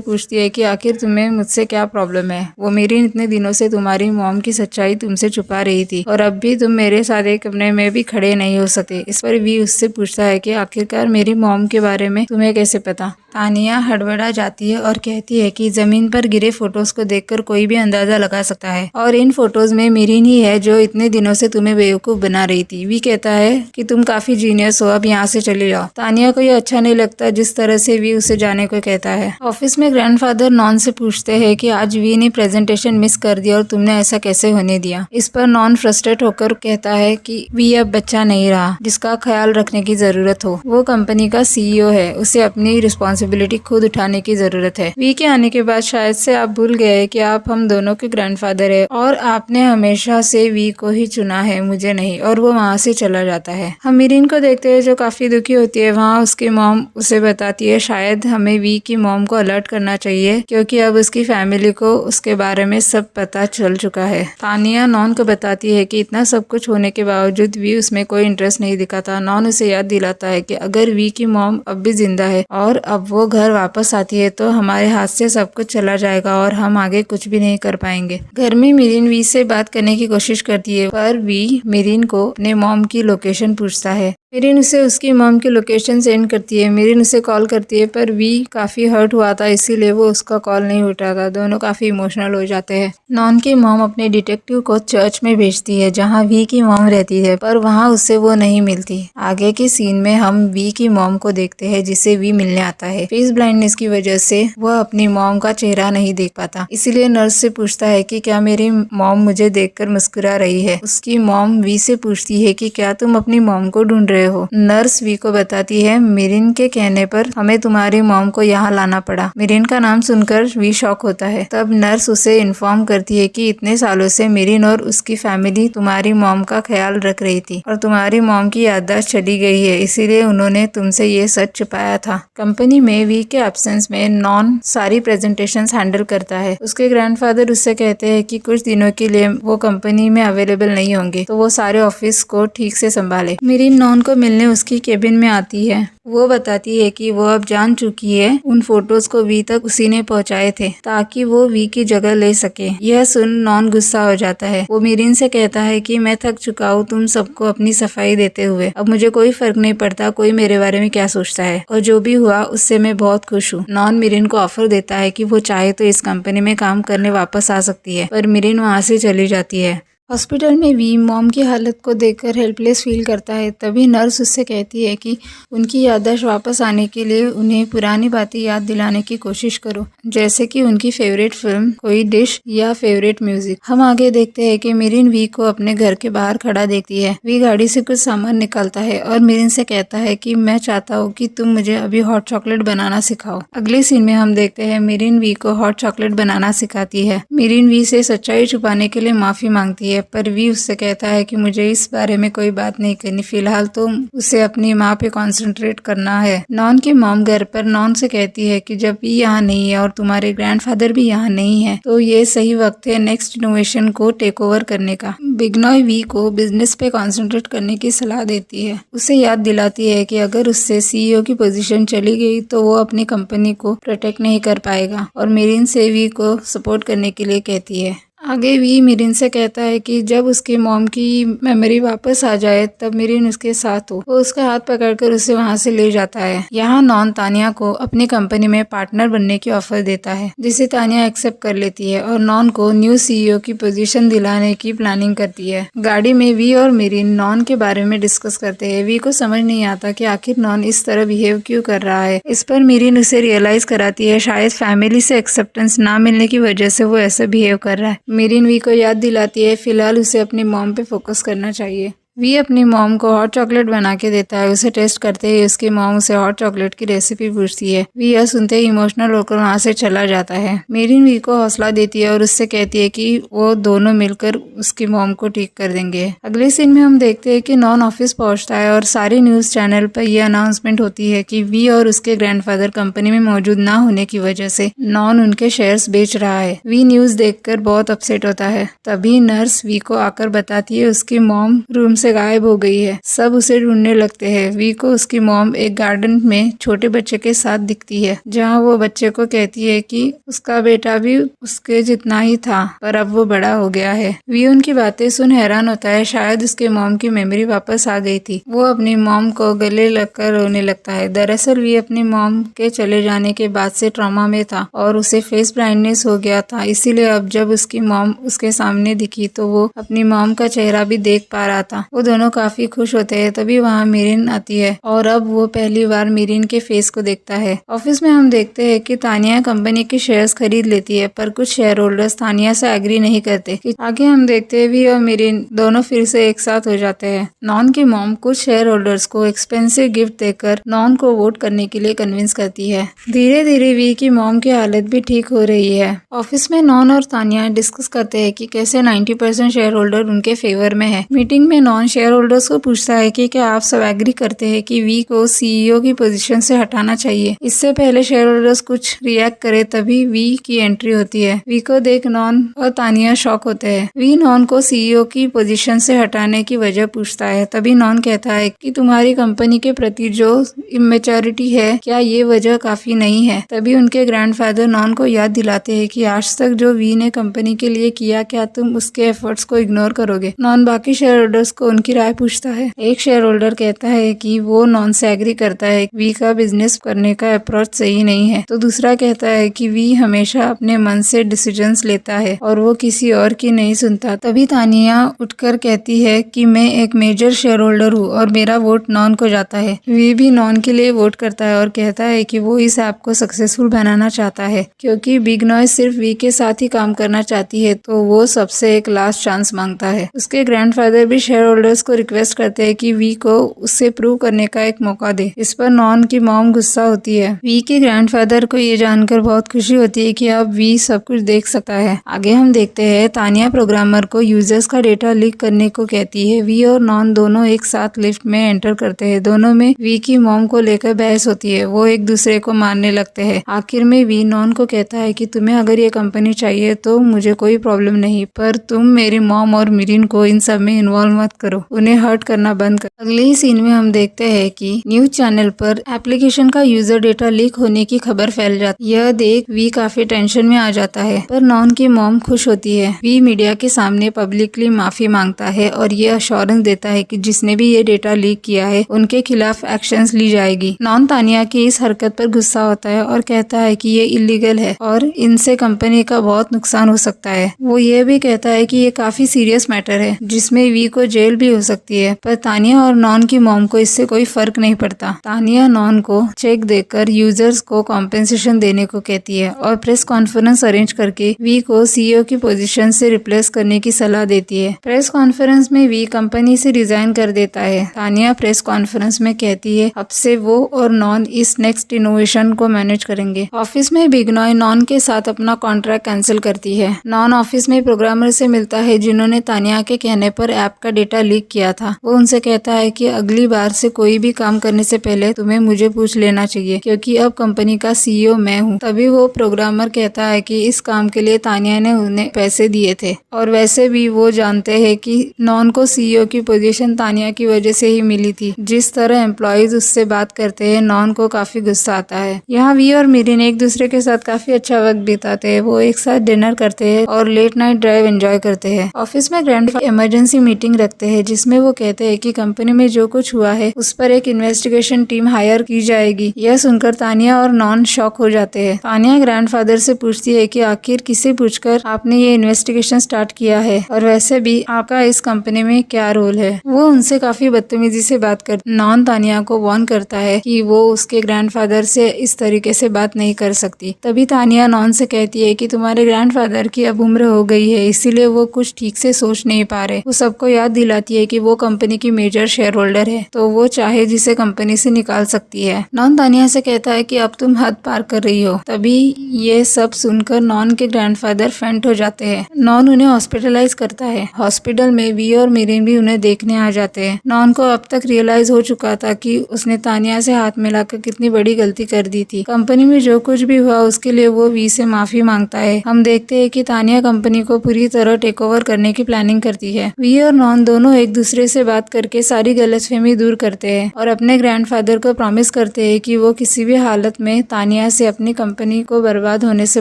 पूछती है कि आखिर तुम्हें मुझसे क्या प्रॉब्लम है। वो मीरिन इतने दिनों से तुम्हारी मॉम की सच्चाई तुमसे छुपा रही थी और अब भी तुम मेरे साथ एक कमरे में भी खड़े नहीं हो सकते। इस पर वी उससे पूछता है कि आखिरकार मेरी मॉम के बारे में तुम्हें कैसे पता। तानिया हड़बड़ा जाती है और कहती है कि जमीन पर गिरे फोटोज को देखकर कोई भी अंदाजा लगा सकता है और इन फोटोज में मीरिन ही है जो इतने दिनों से तुम्हें बेवकूफ बना रही थी। वी कहता है कि तुम काफी जीनियस हो, अब यहाँ से चले जाओ। तानिया को ये अच्छा नहीं लगता जिस तरह से वी उसे जाने को कहता है। ऑफिस में ग्रैंडफादर नॉन से पूछते हैं कि आज वी ने प्रेजेंटेशन मिस कर दिया और तुमने ऐसा कैसे होने दिया। इस पर नॉन फ्रस्ट्रेट होकर कहता है कि वी अब बच्चा नहीं रहा जिसका ख्याल रखने की जरूरत हो। वो कंपनी का CEO है, उसे अपनी रिस्पॉन्सिबिलिटी खुद उठाने की जरूरत है। वी के आने के बाद शायद से आप भूल गए कि आप हम दोनों के ग्रैंडफादर है और आपने हमेशा से वी को ही चुना है, मुझे नहीं। और वो वहाँ से चला जाता है। हम मीरिन को देखते हैं जो काफी दुखी होती है। वहाँ उसकी मॉम उसे बताती है शायद हमें वी की मॉम को अलर्ट करना चाहिए क्योंकि अब उसकी फैमिली को उसके बारे में सब पता चल चुका है। तानिया नॉन को बताती है कि इतना सब कुछ होने के बावजूद वी उसमें कोई इंटरेस्ट नहीं दिखाता। नॉन उसे याद दिलाता है कि अगर वी की मॉम अब भी जिंदा है और अब वो घर वापस आती है तो हमारे हाथ से सब कुछ चला जाएगा और हम आगे कुछ भी नहीं कर पाएंगे। घर में मीरिन वी से बात करने की कोशिश करती है पर वी मीरिन को अपने मॉम की लोकेशन पूछता है। मीरिन उसे उसकी मॉम की लोकेशन सेंड करती है। मीरिन उसे कॉल करती है पर वी काफी हर्ट हुआ था इसीलिए वो उसका कॉल नहीं उठाता। दोनों काफी इमोशनल हो जाते हैं। नॉन की मॉम अपने डिटेक्टिव को चर्च में भेजती है जहाँ वी की मॉम रहती है पर वहाँ उसे वो नहीं मिलती। आगे के सीन में हम वी की मॉम को देखते हैं जिसे वी मिलने आता है। फेस ब्लाइंडनेस की वजह से वह अपनी मॉम का चेहरा नहीं देख पाता, इसीलिए नर्स से पूछता है कि क्या मेरी मॉम मुझे देखकर मुस्कुरा रही है। उसकी मॉम वी से पूछती है कि क्या तुम अपनी मॉम को ढूंढ रहे हो। नर्स वी को बताती है मीरिन के कहने पर हमें तुम्हारी मॉम को यहाँ लाना पड़ा। मीरिन का नाम सुनकर वी शॉक होता है। तब नर्स उसे इन्फॉर्म करती है कि इतने सालों से मीरिन और उसकी फैमिली तुम्हारी मॉम का ख्याल रख रही थी और तुम्हारी मॉम की याददाश्त चली गई है, इसीलिए उन्होंने तुमसे ये सच छुपाया था। कंपनी में वी के एब्सेंस में नॉन सारी प्रेजेंटेशंस हैंडल करता है। उसके ग्रैंडफादर उससे कहते हैं कि कुछ दिनों के लिए वो कंपनी में अवेलेबल नहीं होंगे तो वो सारे ऑफिस को ठीक से संभाले। मीरिन नॉन को मिलने उसकी केबिन में आती है। वो बताती है कि वो अब जान चुकी है उन फोटोज को वी तक उसी ने पहुंचाए थे ताकि वो वी की जगह ले सके। यह सुन नॉन गुस्सा हो जाता है। वो मीरिन से कहता है कि मैं थक चुका हूँ तुम सबको अपनी सफाई देते हुए, अब मुझे कोई फर्क नहीं पड़ता कोई मेरे बारे में क्या सोचता है और जो भी हुआ उससे मैं बहुत खुश हूँ। नॉन मीरिन को ऑफर देता है कि वो चाहे तो इस कंपनी में काम करने वापस आ सकती है पर मीरिन वहाँ से चली जाती है। हॉस्पिटल में वी मॉम की हालत को देखकर हेल्पलेस फील करता है। तभी नर्स उससे कहती है कि उनकी याददाश्त वापस आने के लिए उन्हें पुरानी बातें याद दिलाने की कोशिश करो, जैसे कि उनकी फेवरेट फिल्म, कोई डिश या फेवरेट म्यूजिक। हम आगे देखते हैं कि मीरिन वी को अपने घर के बाहर खड़ा देखती है। वी गाड़ी से कुछ सामान निकालता है और मीरिन से कहता है कि मैं चाहता हूँ कि तुम मुझे अभी हॉट चॉकलेट बनाना सिखाओ। अगले सीन में हम देखते हैं मीरिन वी को हॉट चॉकलेट बनाना सिखाती है। मीरिन वी से सच्चाई छुपाने के लिए माफी मांगती है पर वी उससे कहता है कि मुझे इस बारे में कोई बात नहीं करनी, फिलहाल तो उसे अपनी माँ पे कंसंट्रेट करना है। नॉन की मॉम घर पर नॉन से कहती है कि जब वी यहाँ नहीं है और तुम्हारे ग्रैंडफादर भी यहाँ नहीं है तो ये सही वक्त है नेक्स्ट इनोवेशन को टेक ओवर करने का। बिगनॉय वी को बिजनेस पे कंसंट्रेट करने की सलाह देती है। उसे याद दिलाती है कि अगर उससे CEO की पोजीशन चली गई तो वो अपनी कंपनी को प्रोटेक्ट नहीं कर पाएगा और मीरिन से वी को सपोर्ट करने के लिए कहती है। आगे वी मीरिन से कहता है कि जब उसकी मॉम की मेमोरी वापस आ जाए तब मीरिन उसके साथ हो। वो उसका हाथ पकड़कर उसे वहां से ले जाता है। यहाँ नॉन तानिया को अपनी कंपनी में पार्टनर बनने की ऑफर देता है जिसे तानिया एक्सेप्ट कर लेती है और नॉन को न्यू CEO की पोजीशन दिलाने की प्लानिंग करती है। गाड़ी में वी और मीरिन नॉन के बारे में डिस्कस करते हैं। वी को समझ नहीं आता कि आखिर नॉन इस तरह बिहेव क्यों कर रहा है। इस पर मीरिन उसे रियलाइज कराती है शायद फैमिली से एक्सेप्टेंस ना मिलने की वजह से वो ऐसे बिहेव कर रहा है। मीरिन वी को याद दिलाती है फिलहाल उसे अपनी मॉम पे फोकस करना चाहिए। वी अपनी मॉम को हॉट चॉकलेट बना के देता है। उसे टेस्ट करते ही उसकी मॉम उसे हॉट चॉकलेट की रेसिपी पूछती है। वी यह सुनते ही इमोशनल होकर वहाँ से चला जाता है। मीरिन वी को हौसला देती है और उससे कहती है कि वो दोनों मिलकर उसकी मॉम को ठीक कर देंगे। अगले सीन में हम देखते हैं कि नॉन ऑफिस पहुंचता है और सारे न्यूज चैनल पर यह अनाउंसमेंट होती है कि वी और उसके ग्रैंडफादर कंपनी में मौजूद ना होने की वजह से नॉन उनके शेयर्स बेच रहा है। वी न्यूज देखकर बहुत अपसेट होता है। तभी नर्स वी को आकर बताती है उसकी मॉम रूम से से गायब हो गई है। सब उसे ढूंढने लगते हैं। वी को उसकी मॉम एक गार्डन में छोटे बच्चे के साथ दिखती है, जहाँ वो बच्चे को कहती है कि उसका बेटा भी उसके जितना ही था, पर अब वो बड़ा हो गया है। वी उनकी बातें सुन हैरान होता है। शायद उसके मॉम की मेमोरी वापस आ गई थी। वो अपनी मॉम को गले लगकर रोने लगता है। दरअसल वी अपनी मॉम के चले जाने के बाद से ट्रॉमा में था और उसे फेस ब्लाइंडनेस हो गया था। इसीलिए अब जब उसकी मॉम उसके सामने दिखी तो वो अपनी मॉम का चेहरा भी देख पा रहा था। वो दोनों काफी खुश होते हैं। तभी वहाँ मीरिन आती है और अब वो पहली बार मीरिन के फेस को देखता है। ऑफिस में हम देखते हैं कि तानिया कंपनी के शेयर्स खरीद लेती है, पर कुछ शेयर होल्डर्स तानिया से एग्री नहीं करते। आगे हम देखते हैं वी और मीरिन दोनों फिर से एक साथ हो जाते हैं। नॉन की मॉम कुछ शेयर होल्डर्स को एक्सपेंसिव गिफ्ट देकर नॉन को वोट करने के लिए कन्विंस करती है। धीरे धीरे वी की मॉम की हालत भी ठीक हो रही है। ऑफिस में नॉन और तानिया डिस्कस करते हैं कि कैसे 90% शेयर होल्डर उनके फेवर में है। मीटिंग में नॉन शेयर होल्डर्स को पूछता है कि क्या आप सब एग्री करते हैं कि वी को सीईओ की पोजीशन से हटाना चाहिए। इससे पहले शेयर होल्डर्स कुछ रिएक्ट करे तभी वी की एंट्री होती है। वी को देख नॉन और तानिया शॉक होते हैं। वी नॉन को सीईओ की पोजीशन से हटाने की वजह पूछता है। तभी नॉन कहता है कि तुम्हारी कंपनी के प्रति जो इमेच्योरिटी है, क्या ये वजह काफी नहीं है। तभी उनके ग्रैंडफादर नॉन को याद दिलाते हैं कि आज तक जो वी ने कंपनी के लिए किया, क्या तुम उसके एफर्ट्स को इग्नोर करोगे। नॉन बाकी शेयर होल्डर्स को उनकी राय पूछता है। एक शेयर होल्डर कहता है कि वो नॉन से एग्री करता है कि वी का बिजनेस करने का अप्रोच सही नहीं है, तो दूसरा कहता है कि वी हमेशा अपने मन से डिसीजंस लेता है और वो किसी और की नहीं सुनता। तभी तानिया उठकर कहती है कि मैं एक मेजर शेयर होल्डर हूँ और मेरा वोट नॉन को जाता है। वी भी नॉन के लिए वोट करता है और कहता है कि वो इस ऐप को सक्सेसफुल बनाना चाहता है, क्योंकि बिग नॉइज सिर्फ वी के साथ ही काम करना चाहती है, तो वो सबसे एक लास्ट चांस मांगता है। उसके ग्रैंडफादर भी शेयर होल्डर्स को रिक्वेस्ट करते हैं कि वी को उससे प्रूव करने का एक मौका दे। इस पर नॉन की मॉम गुस्सा होती है। वी के ग्रैंडफादर को ये जानकर बहुत खुशी होती है कि अब वी सब कुछ देख सकता है। आगे हम देखते हैं तानिया प्रोग्रामर को यूजर्स का डेटा लीक करने को कहती है। वी और नॉन दोनों एक साथ लिफ्ट में एंटर करते हैं। दोनों में वी की मॉम को लेकर बहस होती है। वो एक दूसरे को मारने लगते हैं। आखिर में वी नॉन को कहता है कि तुम्हें अगर ये कंपनी चाहिए तो मुझे कोई प्रॉब्लम नहीं, पर तुम मेरी मॉम और मीरिन को इन सब में इन्वॉल्व मत करो, उन्हें हर्ट करना बंद करो। अगले ही सीन में हम देखते हैं कि न्यूज चैनल पर एप्लीकेशन का यूजर डेटा लीक होने की खबर फैल जाती है। यह देख वी काफी टेंशन में आ जाता है, पर नॉन की मॉम खुश होती है। वी मीडिया के सामने पब्लिकली माफी मांगता है और ये अश्योरेंस देता है कि जिसने भी ये डेटा लीक किया है उनके खिलाफ एक्शंस ली जाएगी। नॉन तानिया की इस हरकत पर गुस्सा होता है और कहता है कि ये इलीगल है और इनसे कंपनी का बहुत नुकसान हो सकता है। वो ये भी कहता है कि ये काफी सीरियस मैटर है जिसमें वी को जेल भी हो सकती है, पर तानिया और नॉन की मॉम को इससे कोई फर्क नहीं पड़ता। तानिया नॉन को चेक देकर यूजर्स को कॉम्पेंसेशन देने को कहती है और प्रेस कॉन्फ्रेंस अरेंज करके वी को सीईओ की पोजीशन से रिप्लेस करने की सलाह देती है। प्रेस कॉन्फ्रेंस में वी कंपनी से रिजाइन कर देता है। तानिया प्रेस कॉन्फ्रेंस में कहती है अब से वो और नॉन इस नेक्स्ट इनोवेशन को मैनेज करेंगे। ऑफिस में बिग नॉय नॉन के साथ अपना कॉन्ट्रैक्ट कैंसिल करती है। नॉन ऑफिस में प्रोग्रामर से मिलता है जिन्होंने तानिया के कहने पर ऐप का डेटा लीक किया था। वो उनसे कहता है कि अगली बार से कोई भी काम करने से पहले तुम्हें मुझे पूछ लेना चाहिए, क्योंकि अब कंपनी का सीईओ मैं हूँ। तभी वो प्रोग्रामर कहता है कि इस काम के लिए तानिया ने उन्हें पैसे दिए थे और वैसे भी वो जानते हैं कि नॉन को सीईओ की पोजीशन तानिया की वजह से ही मिली थी। जिस तरह एम्प्लॉयज उससे बात करते हैं नॉन को काफी गुस्सा आता है। यहाँ वी और मीरिन एक दूसरे के साथ काफी अच्छा वक्त बिताते हैं। वो एक साथ डिनर करते हैं और लेट नाइट ड्राइव एंजॉय करते हैं। ऑफिस में ग्रैंड इमरजेंसी मीटिंग रखते हैं जिसमें वो कहते हैं कि कंपनी में जो कुछ हुआ है उस पर एक इन्वेस्टिगेशन टीम हायर की जाएगी। यह सुनकर तानिया और नॉन शॉक हो जाते हैं। तानिया ग्रैंडफादर से पूछती है कि आखिर किसे पूछकर आपने ये इन्वेस्टिगेशन स्टार्ट किया है और वैसे भी आपका इस कंपनी में क्या रोल है। वो उनसे काफी बदतमीजी से बात कर नॉन तानिया को वार्न करता है कि वो उसके ग्रैंडफादर से इस तरीके से बात नहीं कर सकती। तभी तानिया नॉन से कहती है कि तुम्हारे ग्रैंडफादर की अब उम्र हो गई है, इसीलिए वो कुछ ठीक से सोच नहीं पा रहे। वो सबको याद दिलाती है कि वो कंपनी की मेजर शेयर होल्डर है, तो वो चाहे जिसे कंपनी से निकाल सकती है। नॉन तानिया से कहता है कि अब तुम हद पार कर रही हो। तभी ये सब सुनकर नॉन के ग्रैंडफादर फेंट हो जाते हैं। नॉन उन्हें हॉस्पिटलाइज करता है। हॉस्पिटल में वी और मीरिन भी उन्हें देखने आ जाते हैं। नॉन को अब तक रियलाइज हो चुका था कि उसने तानिया से हाथ मिलाकर कितनी बड़ी गलती कर दी थी। कंपनी में जो कुछ भी हुआ उसके लिए वो वी से माफी मांगता है। हम देखते हैं कि तानिया कंपनी को पूरी तरह टेक ओवर करने की प्लानिंग करती है। वी और नॉन दोनों एक दूसरे से बात करके सारी गलतफहमी दूर करते हैं और अपने ग्रैंडफादर को प्रॉमिस करते हैं कि वो किसी भी हालत में तानिया से अपनी कंपनी को बर्बाद होने से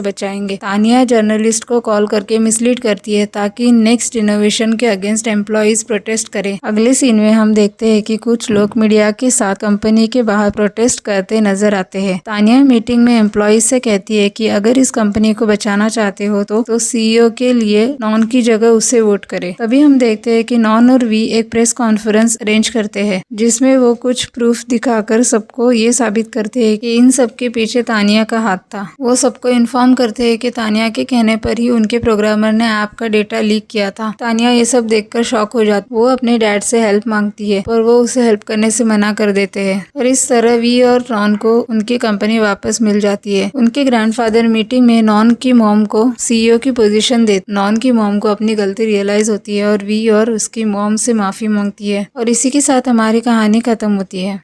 बचाएंगे। तानिया जर्नलिस्ट को कॉल करके मिसलीड करती है ताकि नेक्स्ट इनोवेशन के अगेंस्ट एम्प्लॉइज प्रोटेस्ट करें। अगले सीन में हम देखते हैं कि कुछ लोग मीडिया के साथ कंपनी के बाहर प्रोटेस्ट करते नजर आते हैं। तानिया मीटिंग में एम्प्लॉइज से कहती है कि अगर इस कंपनी को बचाना चाहते हो तो सीईओ के लिए नॉन की जगह उसे वोट करे। तभी हम देखते हैं कि नॉन और वी एक प्रेस कॉन्फ्रेंस अरेंज करते हैं जिसमें वो कुछ प्रूफ दिखाकर सबको ये साबित करते हैं कि इन सब के पीछे तानिया का हाथ था। वो सबको इन्फॉर्म करते हैं कि तानिया के कहने पर ही उनके प्रोग्रामर ने ऐप का डेटा लीक किया था। तानिया ये सब देखकर शॉक हो जाती। वो अपने डैड से हेल्प मांगती है पर वो उसे हेल्प करने से मना कर देते हैं और इस तरह वी और नॉन को उनकी कंपनी वापस मिल जाती है। उनके ग्रैंडफादर मीटिंग में नॉन की मॉम को सीईओ की पोजीशन देते। नॉन की मॉम को अपनी गलती रियलाइज होती है और वी और उसकी मॉम से माफी मांगती है और इसी के साथ हमारी कहानी खत्म होती है।